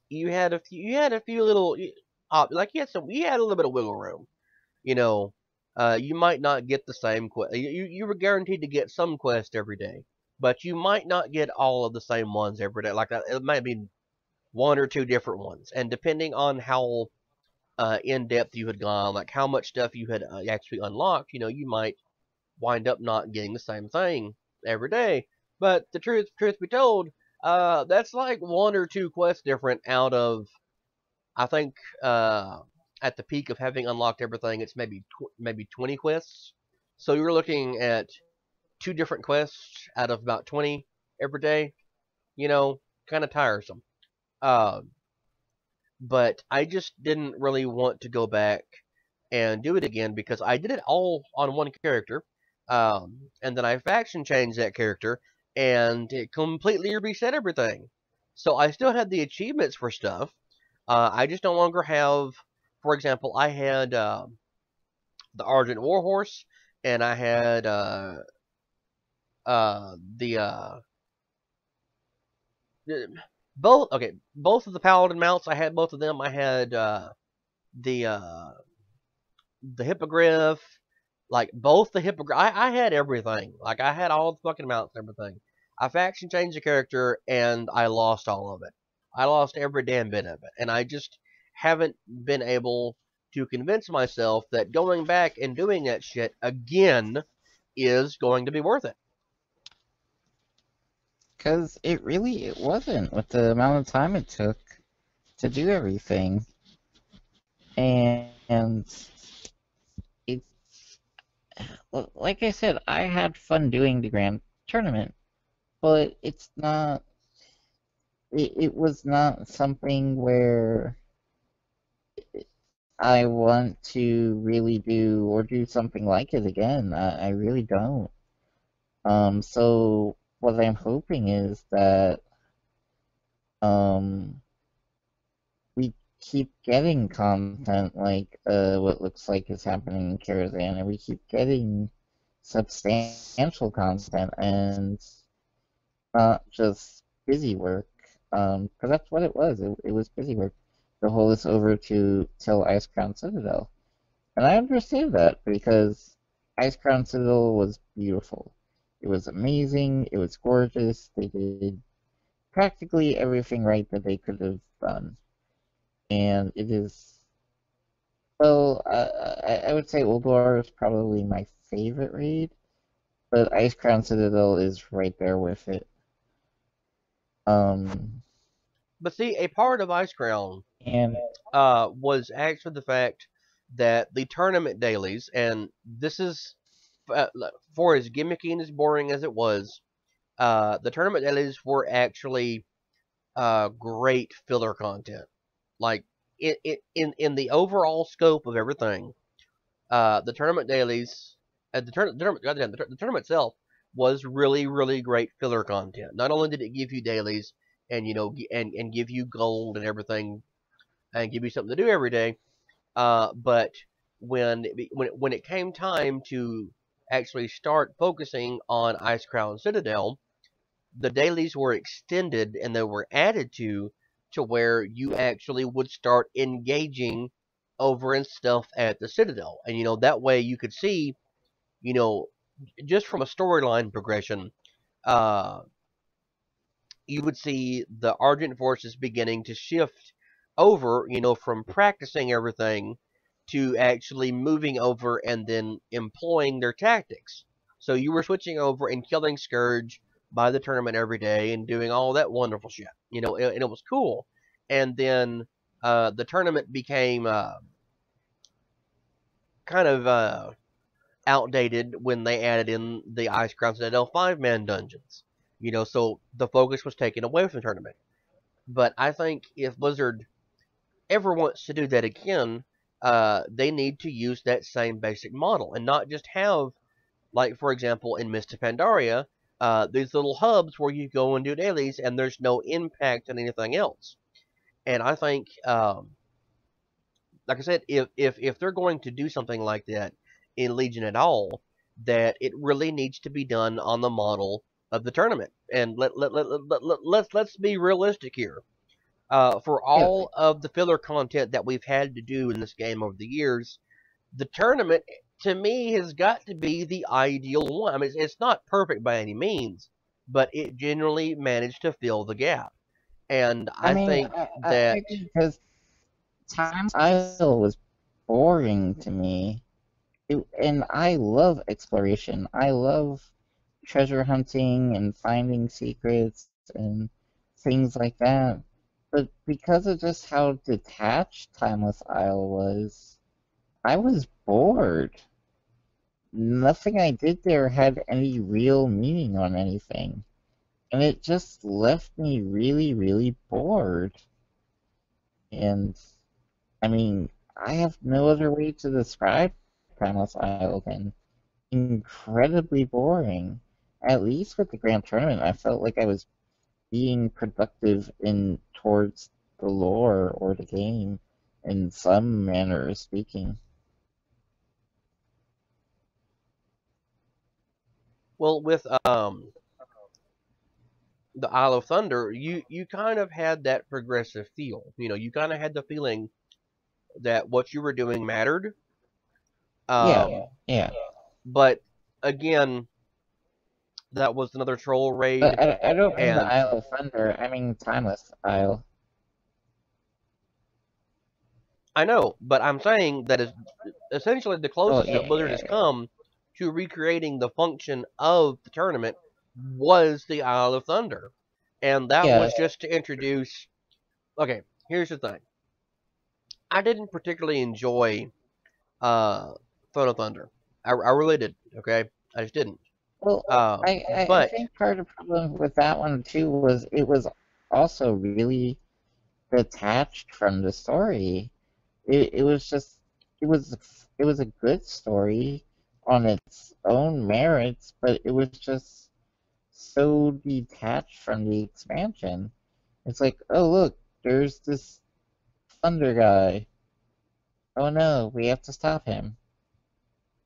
you had a few little like you had a little bit of wiggle room. You know, you might not get the same quest. You were guaranteed to get some quest every day, but you might not get all of the same ones every day. Like it might be one or two different ones, and depending on how in depth you had gone, like how much stuff you had actually unlocked, you might wind up not getting the same thing every day. But the truth be told, that's like one or two quests different out of I think at the peak of having unlocked everything, it's maybe 20 quests. So you're looking at two different quests out of about 20 every day. Kind of tiresome. Uh, but I just didn't really want to go back and do it again because I did it all on one character, and then I faction changed that character, and it completely reset everything. So I still had the achievements for stuff. I just no longer have, for example, I had the Argent Warhorse, and I had the both. Okay, both of the Paladin mounts. I had both of them. I had the uh, the Hippogriff, like both the Hippogriff. I had everything. Like I had all the fucking mounts and everything. I faction changed the character and I lost all of it. I lost every damn bit of it, and I just haven't been able to convince myself that going back and doing that shit again is going to be worth it. Because it wasn't with the amount of time it took to do everything. And it's, like I said, I had fun doing the grand tournament, but it was not something where I want to really do something like it again. I really don't. So what I'm hoping is that um we keep getting content like what looks like is happening in Karazhan, and we keep getting substantial content and not just busy work. Because that's what it was. It was busy work to hold us over to till Icecrown Citadel. And I understand that because Icecrown Citadel was beautiful. It was amazing. It was gorgeous. They did practically everything right that they could have done. And it is, well, I would say Old War is probably my favorite raid, but Icecrown Citadel is right there with it. Um, But see, a part of Icecrown and was actually the fact that the tournament dailies, and this is for as gimmicky and as boring as it was, the tournament dailies were actually great filler content. Like in the overall scope of everything, the tournament dailies, the tournament itself was really great filler content. Not only did it give you dailies and and give you gold and everything and give you something to do every day, but when it came time to actually start focusing on Icecrown Citadel, the dailies were extended and they were added to where you actually would start engaging over and stuff at the Citadel. And that way you could see, you know, just from a storyline progression, uh you would see the Argent forces beginning to shift over, from practicing everything to actually moving over and then employing their tactics. So you were switching over and killing Scourge by the tournament every day and doing all that wonderful shit. And it was cool. And then the tournament became kind of outdated when they added in the Icecrown Citadel 5-man dungeons. So the focus was taken away from the tournament. But I think if Blizzard ever wants to do that again, they need to use that same basic model and not just have, like, for example, in Mist of Pandaria, these little hubs where you go and do dailies and there's no impact on anything else. And I think, like I said, if they're going to do something like that in Legion at all, that it really needs to be done on the model of the tournament. And let's be realistic here. For yeah, all of the filler content that we've had to do in this game over the years, the tournament to me has got to be the ideal one. I mean, it's not perfect by any means, but it generally managed to fill the gap. And I I mean, think that, I agree because Times Isle was boring to me. And I love exploration. I love treasure hunting and finding secrets and things like that. But because of just how detached Timeless Isle was, I was bored. Nothing I did there had any real meaning on anything. And it just left me really bored. And I mean, I have no other way to describe Timeless Isle than incredibly boring. At least with the Grand Tournament, I felt like I was being productive in towards the lore or the game in some manner of speaking. well, with the Isle of Thunder, you kind of had that progressive feel. You kind of had the feeling that what you were doing mattered. Yeah, Um, yeah. but again, that was another troll But raid, I don't mean the and Isle of Thunder, I mean Timeless Isle. I know, but I'm saying that is essentially the Oh, closest that yeah, Blizzard has yeah, come to recreating the function of the tournament was the Isle of Thunder, and that yeah. was just to introduce. Okay, here's the thing: I didn't particularly enjoy Throne of Thunder. I really didn't. Okay, I just didn't. Well, I But think part of the problem with that one too was it was also really detached from the story. It was just it was a good story on its own merits, but it was just so detached from the expansion. It's like, oh look, there's this thunder guy. Oh no, we have to stop him.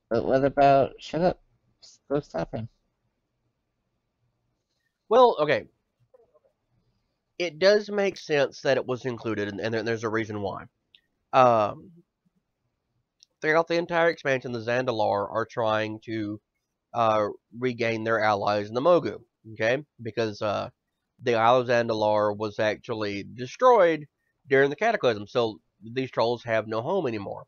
But what about shut up? Just go stop him. well, okay, it does make sense that it was included, and there's a reason why. Um, Throughout the entire expansion, the Zandalar are trying to regain their allies in the Mogu. Okay, because the Isle of Zandalar was actually destroyed during the Cataclysm, so these trolls have no home anymore.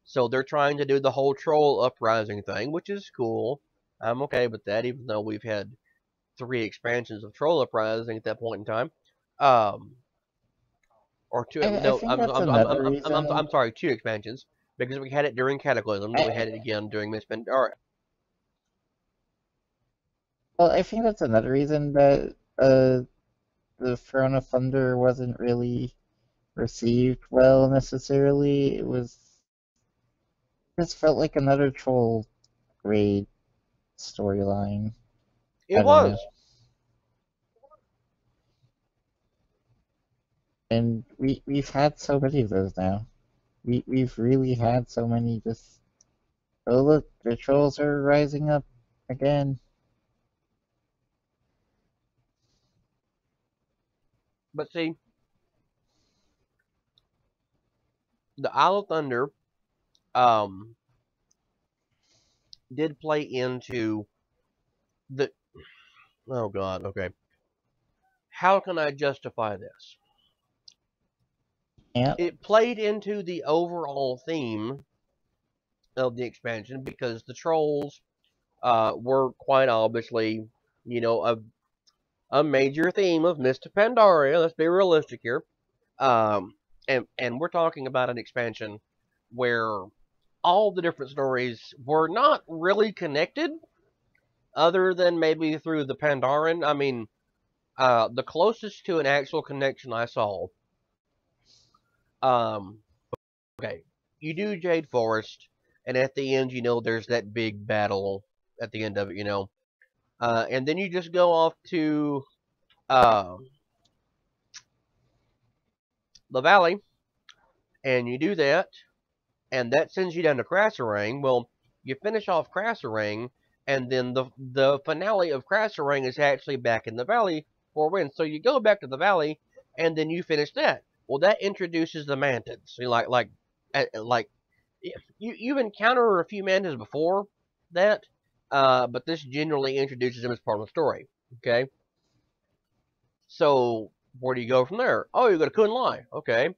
So they're trying to do the whole troll uprising thing, which is cool. I'm okay with that, even though we've had 3 expansions of troll uprising at that point in time. Um, or two. I No, think that's another reason. I'm sorry, 2 expansions because we had it during Cataclysm, and we I, had it again during Miss Pandaria. well, I think that's another reason that the Throne of Thunder wasn't really received well necessarily. It just felt like another troll raid storyline. It I don't know. was, And we've had so many of those now. We've really had so many just oh look, the trolls are rising up again. but see, the Isle of Thunder um, did play into the. Oh God, okay. How can I justify this? Yeah, It played into the overall theme of the expansion because the trolls were quite obviously, you know, a major theme of Mr. Pandaria. Let's be realistic here. Um, and we're talking about an expansion where all the different stories were not really connected, other than maybe through the Pandaren. I mean, the closest to an actual connection I saw. Um, okay, you do Jade Forest, and at the end, there's that big battle at the end of it. And then you just go off to uh, the valley, and you do that, and that sends you down to Krasserang. Well, you finish off Krasserang, and then the finale of Krasserang is actually back in the valley for Wind. So you go back to the valley, and then you finish that. Well, that introduces the mantids. So like you've encountered a few mantids before that, but this generally introduces them as part of the story. Okay, so where do you go from there? Oh, you go to Kunlai. Okay,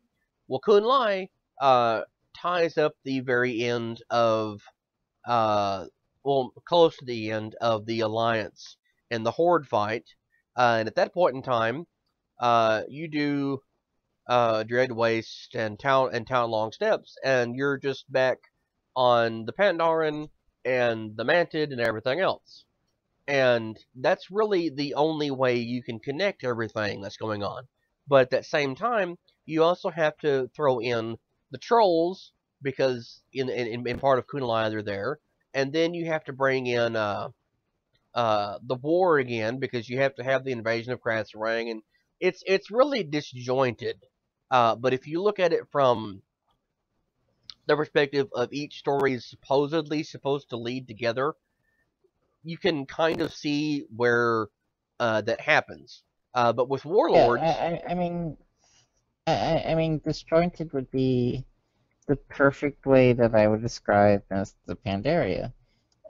well Kunlai uh, ties up the very end of close to the end of the Alliance and the Horde fight. And at that point in time, you do Dread Waste and Town Long Steps, and you're just back on the Pandaren and the Mantid and everything else. And that's really the only way you can connect everything that's going on. But at that same time, you also have to throw in the trolls because in part of Kunalai they're there, and then you have to bring in the war again because you have to have the invasion of Krasarang, and it's really disjointed. But if you look at it from the perspective of each story is supposedly supposed to lead together, you can kind of see where that happens. But with yeah. Warlords, I mean, disjointed would be the perfect way that I would describe as the Pandaria,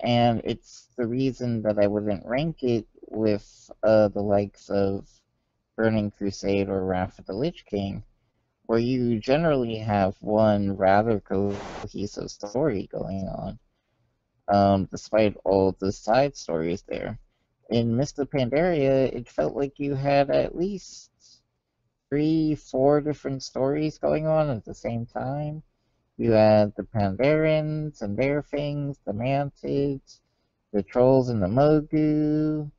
and it's the reason that I wouldn't rank it with the likes of Burning Crusade or Wrath of the Lich King, where you generally have one rather cohesive story going on, despite all the side stories there. In Mist of Pandaria, it felt like you had at least three, four different stories going on at the same time. You had the Pandarians and their things, the Mantids, the Trolls and the Mogu,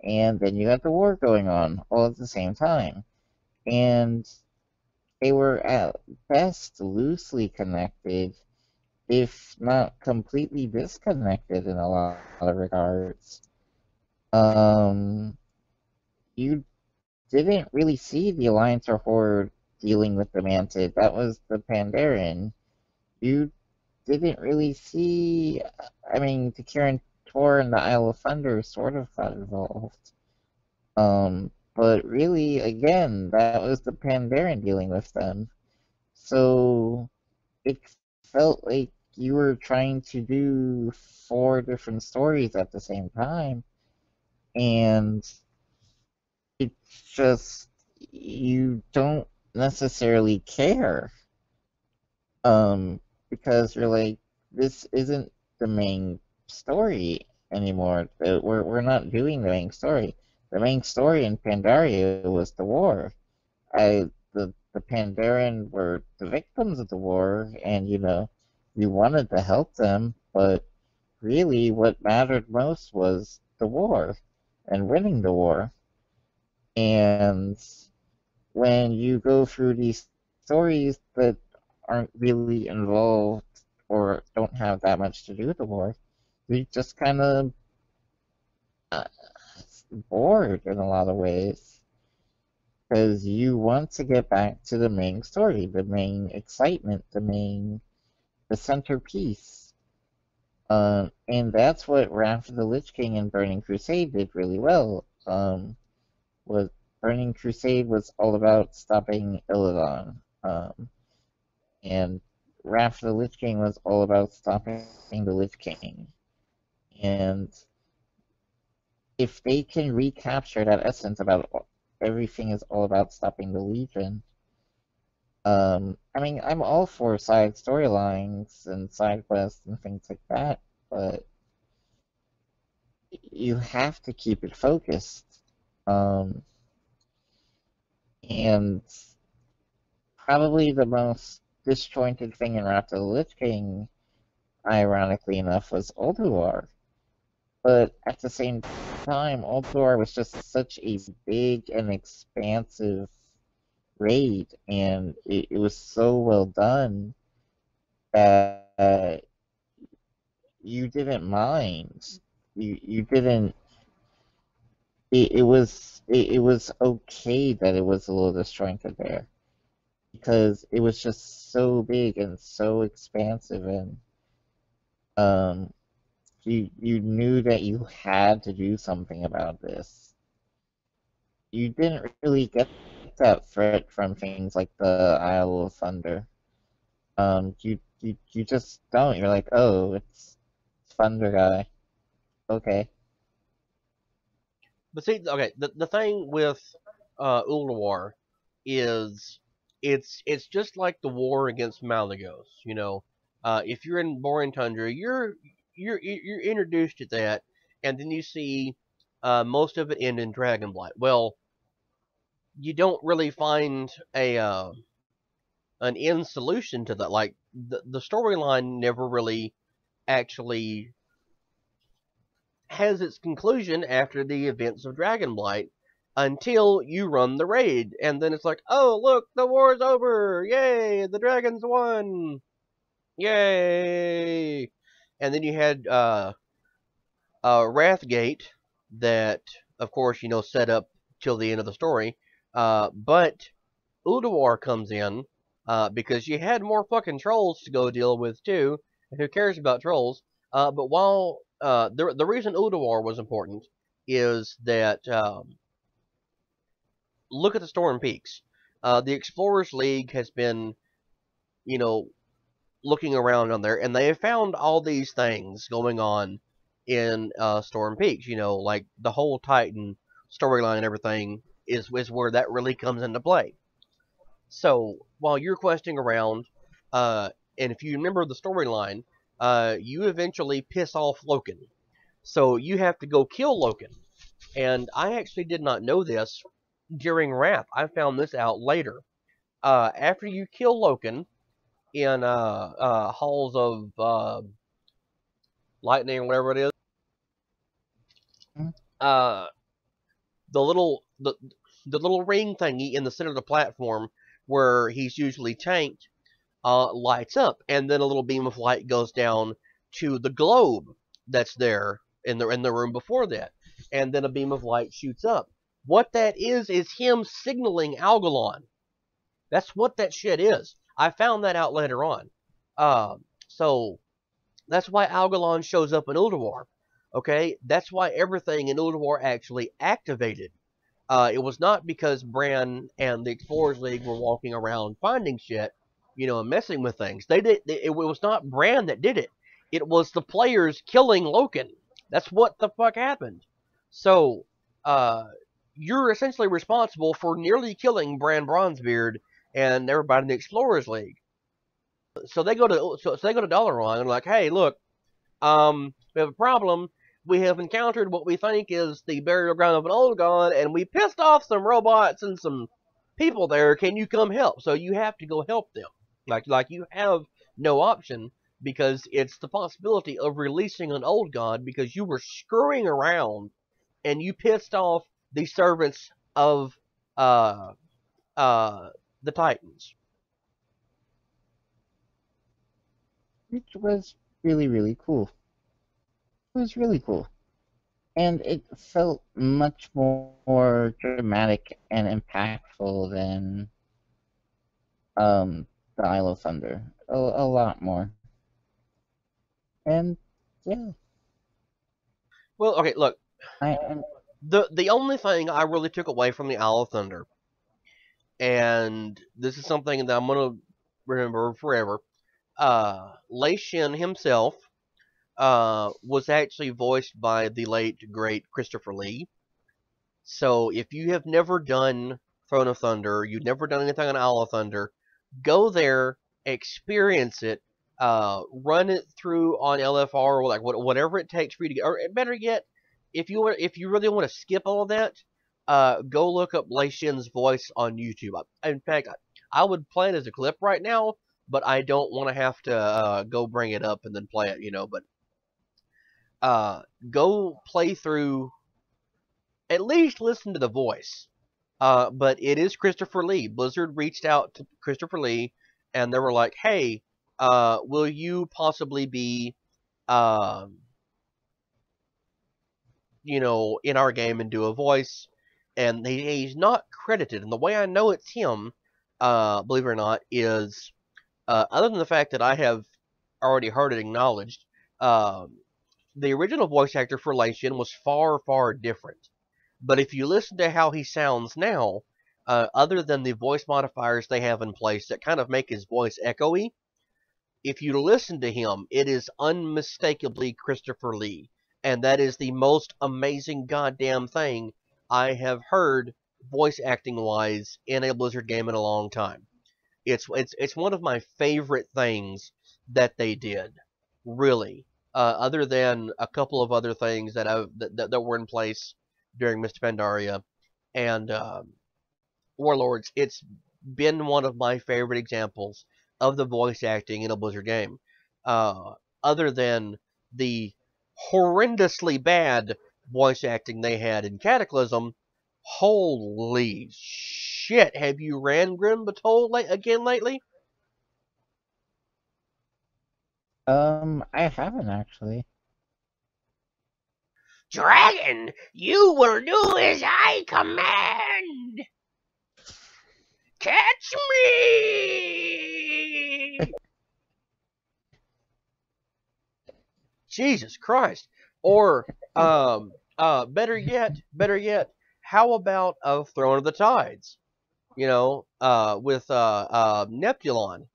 and then you had the war going on all at the same time. And they were at best loosely connected, if not completely disconnected in a lot of regards. Um, you didn't really see the Alliance or Horde dealing with the Mantid. That was the Pandaren. You didn't really see. I mean, the Kirin Tor and the Isle of Thunder sort of got involved. But really, again, that was the Pandaren dealing with them. So it felt like you were trying to do four different stories at the same time, and it's just you don't necessarily care. Um, because you're like, this isn't the main story anymore. We're not doing the main story. The main story in Pandaria was the war. The Pandaren were the victims of the war, and you wanted to help them, but really what mattered most was the war and winning the war. And when you go through these stories that aren't really involved or don't have that much to do with the war, you're just kind of uh, bored in a lot of ways because you want to get back to the main story, the main excitement, the centerpiece. And that's what Wrath of the Lich King and Burning Crusade did really well. Was Burning Crusade was all about stopping Illidan, and Wrath of the Lich King was all about stopping the Lich King. And if they can recapture that essence about everything is all about stopping the Legion, I mean, I'm all for side storylines and side quests and things like that, but you have to keep it focused. And probably the most disjointed thing in Wrath of the Lich King, ironically enough, was Ulduar. But at the same time, Ulduar was just such a big and expansive raid, and it was so well done that you didn't mind. You didn't. It was okay that it was a little disjointed there because it was just so big and so expansive, and um you knew that you had to do something about this. You didn't really get that threat from things like the Isle of Thunder. You just don't. You're like, oh, it's Thunder guy. Okay. But see, okay, the thing with Ulduar is it's just like the war against Malagos. If you're in Boring Tundra, you're introduced to that, and then you see most of it end in Dragonblight. Well, you don't really find an end solution to that. Like the storyline never really actually has its conclusion after the events of Dragonblight until you run the raid, and then it's like, oh look, the war's over! Yay, the dragons won! Yay! And then you had Wrathgate that, of course, set up till the end of the story. But Ulduar comes in because you had more fucking trolls to go deal with too. And who cares about trolls? But while the reason Ulduar was important is that look at the Storm Peaks. The Explorers League has been, you know, looking around on there, and they have found all these things going on in Storm Peaks. Like the whole Titan storyline and everything is where that really comes into play. So while you're questing around, and if you remember the storyline, you eventually piss off Loken. So you have to go kill Loken. And I actually did not know this, during Wrath. I found this out later. After you kill Loken in Halls of Lightning or whatever it is, Hmm? uh, the little the little ring thingy in the center of the platform where he's usually tanked lights up, and then a little beam of light goes down to the globe that's there in the room before that, and then a beam of light shoots up. What that is him signaling Algalon. That's what that shit is. I found that out later on. So that's why Algalon shows up in Ulduar. Okay, that's why everything in Ulduar actually activated. It was not because Bran and the Explorers League were walking around finding shit, and messing with things. They did. It was not Bran that did it. It was the players killing Loken. That's what the fuck happened. So, uh, you're essentially responsible for nearly killing Bran Bronzebeard and everybody in the Explorers League. So they go to Dalaran and like, hey, look, we have a problem. We have encountered what we think is the burial ground of an old god, and we pissed off some robots and some people there. Can you come help? So you have to go help them. Like you have no option because it's the possibility of releasing an old god because you were screwing around and you pissed off the servants of uh the Titans. Which was really, really cool. It was really cool. And it felt much more dramatic and impactful than the Isle of Thunder. A lot more. And yeah, Well, okay, look. I The only thing I really took away from the Isle of Thunder, and this is something that I'm gonna remember forever. Lei Shin himself was actually voiced by the late great Christopher Lee. So if you have never done Throne of Thunder, you've never done anything on Isle of Thunder, go there, experience it, run it through on LFR or like whatever it takes for you to get. Or better yet, if you really want to skip all of that, go look up Lei Shin's voice on YouTube. In fact, I would play it as a clip right now, but I don't want to have to go bring it up and then play it. But go play through. At least listen to the voice. But it is Christopher Lee. Blizzard reached out to Christopher Lee, and they were like, "Hey, will you possibly be, um, in our game and do a voice?" And he's not credited. And the way I know it's him, believe it or not, is other than the fact that I have already heard it acknowledged. The original voice actor for Lei Shin was far, far different. But if you listen to how he sounds now, other than the voice modifiers they have in place that kind of make his voice echoey, if you listen to him, it is unmistakably Christopher Lee. And that is the most amazing goddamn thing I have heard voice acting wise in a Blizzard game in a long time. It's one of my favorite things that they did, really. Other than a couple of other things that were in place during Mr. Pandaria and Warlords, it's been one of my favorite examples of the voice acting in a Blizzard game. Other than the horrendously bad voice acting they had in Cataclysm, holy shit! Have you ran Grim Batol again lately? I haven't actually. Dragon, you will do as I command. Catch me! Jesus Christ! Or better yet, how about Throne of the Tides? With Neptulon.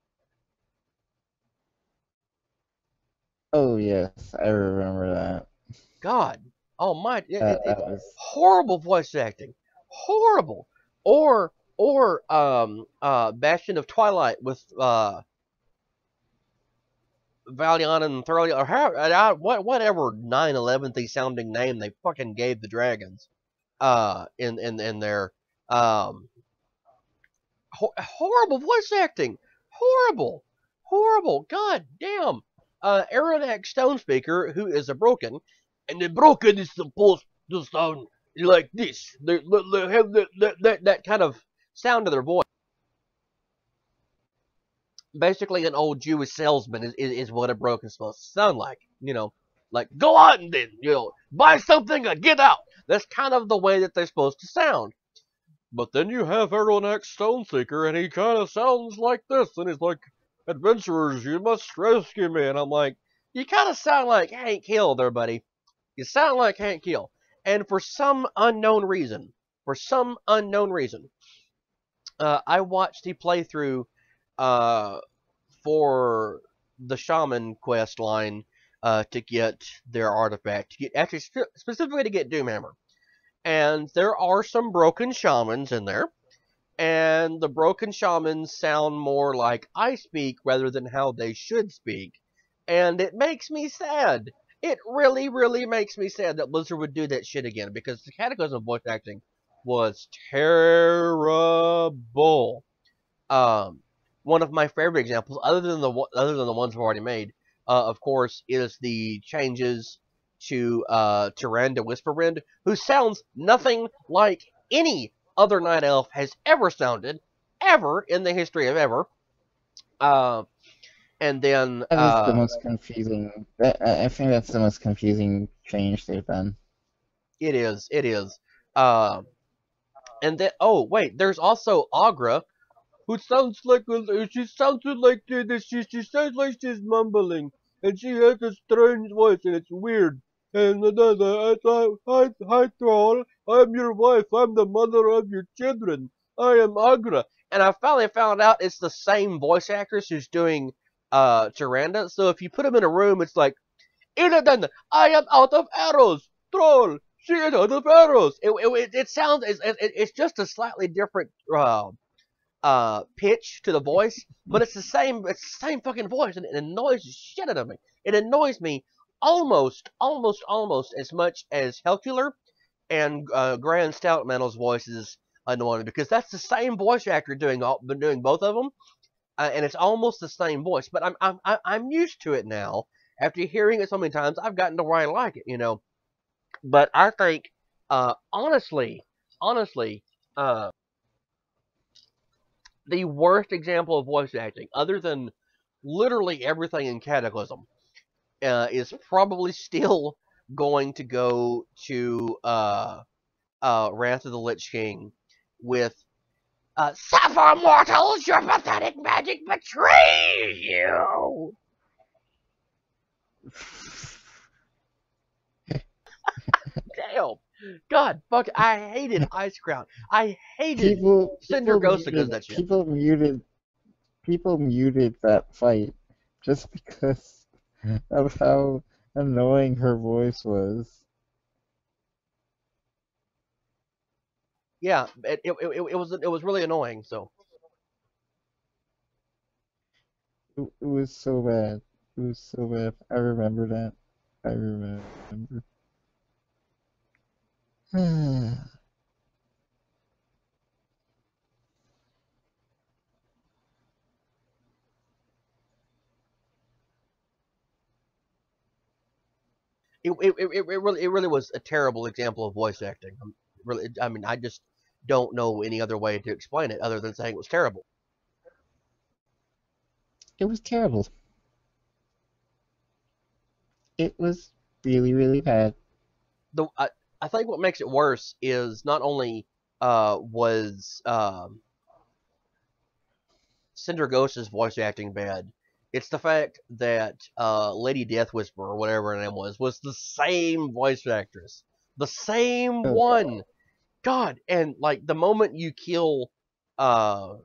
Oh yes, I remember that. God, oh my, That was horrible voice acting, horrible. Or Bastion of Twilight with Valiant and Thoroughly, or whatever 9/11 sounding name they fucking gave the dragons in there. Um, horrible voice acting. Horrible. Horrible. God damn. Aronak Stone Speaker, who is a broken, and the broken is supposed to sound like this. They have that kind of sound to their voice. Basically, an old Jewish salesman is what a broken is supposed to sound like. You know, like, go on then, buy something and get out. That's kind of the way that they're supposed to sound. But then you have Aronak Stoneseeker, and he kind of sounds like this, and he's like, adventurers, you must rescue me. And I'm like, you kind of sound like Hank Hill there, buddy. You sound like Hank Hill. And for some unknown reason, I watched the playthrough for the Shaman quest line to get their artifact, to get actually specifically to get Doomhammer. And there are some broken shamans in there, and the broken shamans sound more like I speak rather than how they should speak, and it makes me sad. It really, really makes me sad that Blizzard would do that shit again, because the Cataclysm voice acting was terrible. One of my favorite examples, other than the ones I've already made, of course, is the changes to Tyrande Whisperwind, who sounds nothing like any other Night Elf has ever sounded, ever in the history of ever. And then that is the most confusing. I think that's the most confusing change they've done. It is. And then there's also Agra, who sounds like she sounds like she sounds like she's mumbling, and she has a strange voice, and it's weird. And hi troll, I'm your wife, I'm the mother of your children, I am Agra. And I finally found out it's the same voice actress who's doing Tyrande. So if you put them in a room, it's like, Illidan, I am out of arrows, troll, she is out of arrows. It sounds, it's just a slightly different pitch to the voice, but it's the same fucking voice, and it annoys the shit out of me. It annoys me almost as much as Helcular and Grand Stoutmantle's voices annoy me, because that's the same voice actor doing both of them, and it's almost the same voice. But I'm used to it now. After hearing it so many times, I've gotten to where I like it, But I think, honestly, the worst example of voice acting, other than literally everything in Cataclysm, is probably still going to go to Wrath of the Lich King with Suffer mortals, your pathetic magic betrays you! Damn. God, fuck, I hated Icecrown. I hated Cinderghost because of that shit. People muted that fight just because of how annoying her voice was. Yeah, it was really annoying. So it was so bad. It was so bad. I remember that. I remember. it really was a terrible example of voice acting. I mean, I just don't know any other way to explain it other than saying it was terrible. It was terrible. It was really, really bad. I think what makes it worse is not only was Cinder Ghost's voice acting bad, it's the fact that Lady Death Whisperer, or whatever her name was the same voice actress. The same one. God, and like the moment you kill I've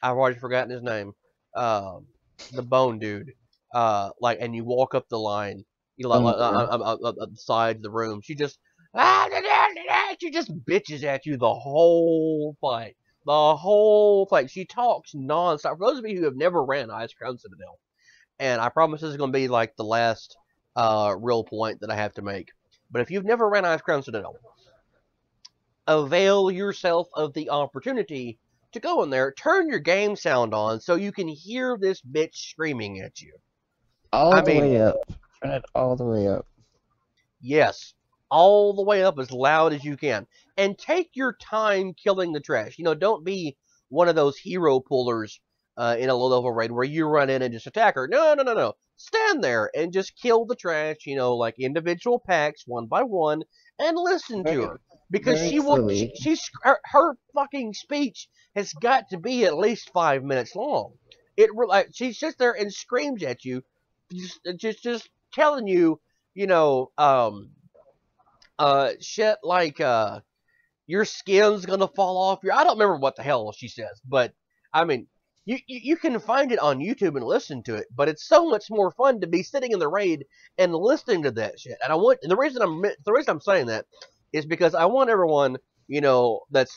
already forgotten his name, the bone dude, and you walk up the line, up the side of the room, she just bitches at you the whole fight. The whole fight. She talks nonstop. For those of you who have never ran Icecrown Citadel, and I promise this is going to be like the last real point that I have to make, but if you've never ran Icecrown Citadel, avail yourself of the opportunity to go in there, turn your game sound on so you can hear this bitch screaming at you. All I the mean, way up. Turn it all the way up. yes, all the way up as loud as you can. And take your time killing the trash. You know, don't be one of those hero pullers in a low level raid where you run in and just attack her. No, no, no, no. Stand there and just kill the trash, you know, like individual packs, one by one, and listen to Very, her. Because very slowly. her fucking speech has got to be at least 5 minutes long. She sits there and screams at you, just telling you, you know, shit like, your skin's gonna fall off your. I don't remember what the hell she says, but I mean, you can find it on YouTube and listen to it. But it's so much more fun to be sitting in the raid and listening to that shit. And the reason I'm saying that is because I want everyone, you know, that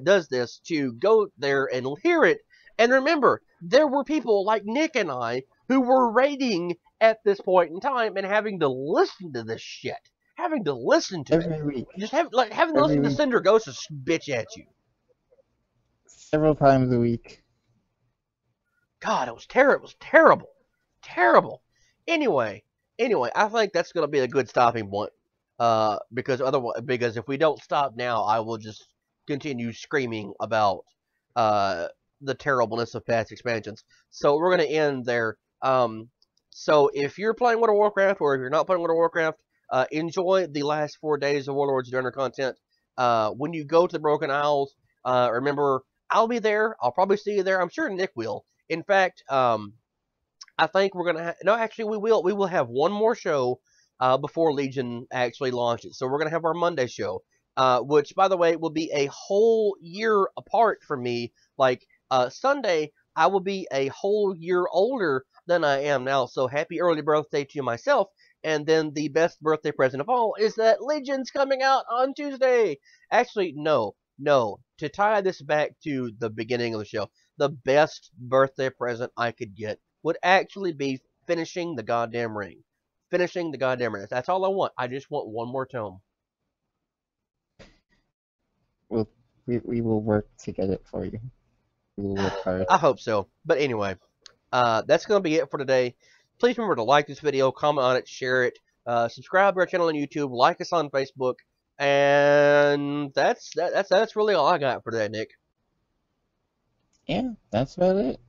does this to go there and hear it. And remember, there were people like Nick and I who were raiding at this point in time and having to listen to this shit, having to listen to it. Every week. Just having to Every listen to week. Cinder Ghost bitch at you. Several times a week. God, it was terrible. It was terrible, terrible. Anyway, I think that's going to be a good stopping point. Because if we don't stop now, I will just continue screaming about the terribleness of past expansions. So we're going to end there. So if you're playing World of Warcraft, or if you're not playing World of Warcraft, enjoy the last 4 days of Warlords Donor content. When you go to the Broken Isles, remember, I'll be there. I'll probably see you there. I'm sure Nick will. In fact, I think we're gonna no, actually we will. We will have one more show before Legion actually launches. So we're gonna have our Monday show, which, by the way, will be a whole year apart from me. Like Sunday, I will be a whole year older than I am now. So happy early birthday to myself. And then the best birthday present of all is that Legion's coming out on Tuesday. Actually, no. To tie this back to the beginning of the show, the best birthday present I could get would actually be finishing the goddamn ring. Finishing the goddamn ring. That's all I want. I just want one more tome. We will work to get it for you. We will work hard. I hope so. But anyway, that's going to be it for today. Please remember to like this video, comment on it, share it, subscribe to our channel on YouTube, like us on Facebook, and that's really all I got for today, Nick. Yeah, that's about it.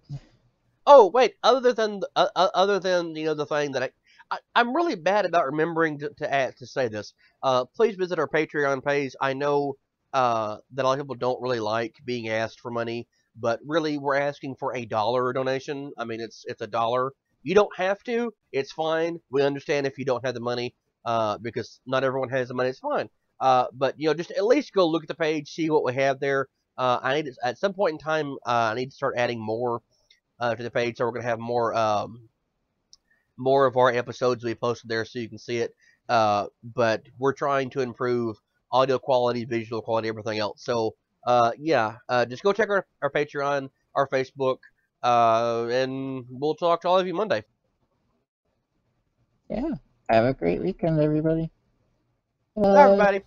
Oh wait, other than you know, the thing that I'm really bad about remembering to say this. Please visit our Patreon page. I know that a lot of people don't really like being asked for money, but really we're asking for $1 donation. I mean, it's $1. You don't have to. It's fine. We understand if you don't have the money, because not everyone has the money. It's fine. But you know, just at least go look at the page, see what we have there. I need to, at some point in time, I need to start adding more to the page, so we're gonna have more of our episodes we posted there, so you can see it. But we're trying to improve audio quality, visual quality, everything else. So yeah, just go check our Patreon, our Facebook. And we'll talk to all of you Monday. Yeah. Have a great weekend, everybody. Bye, everybody.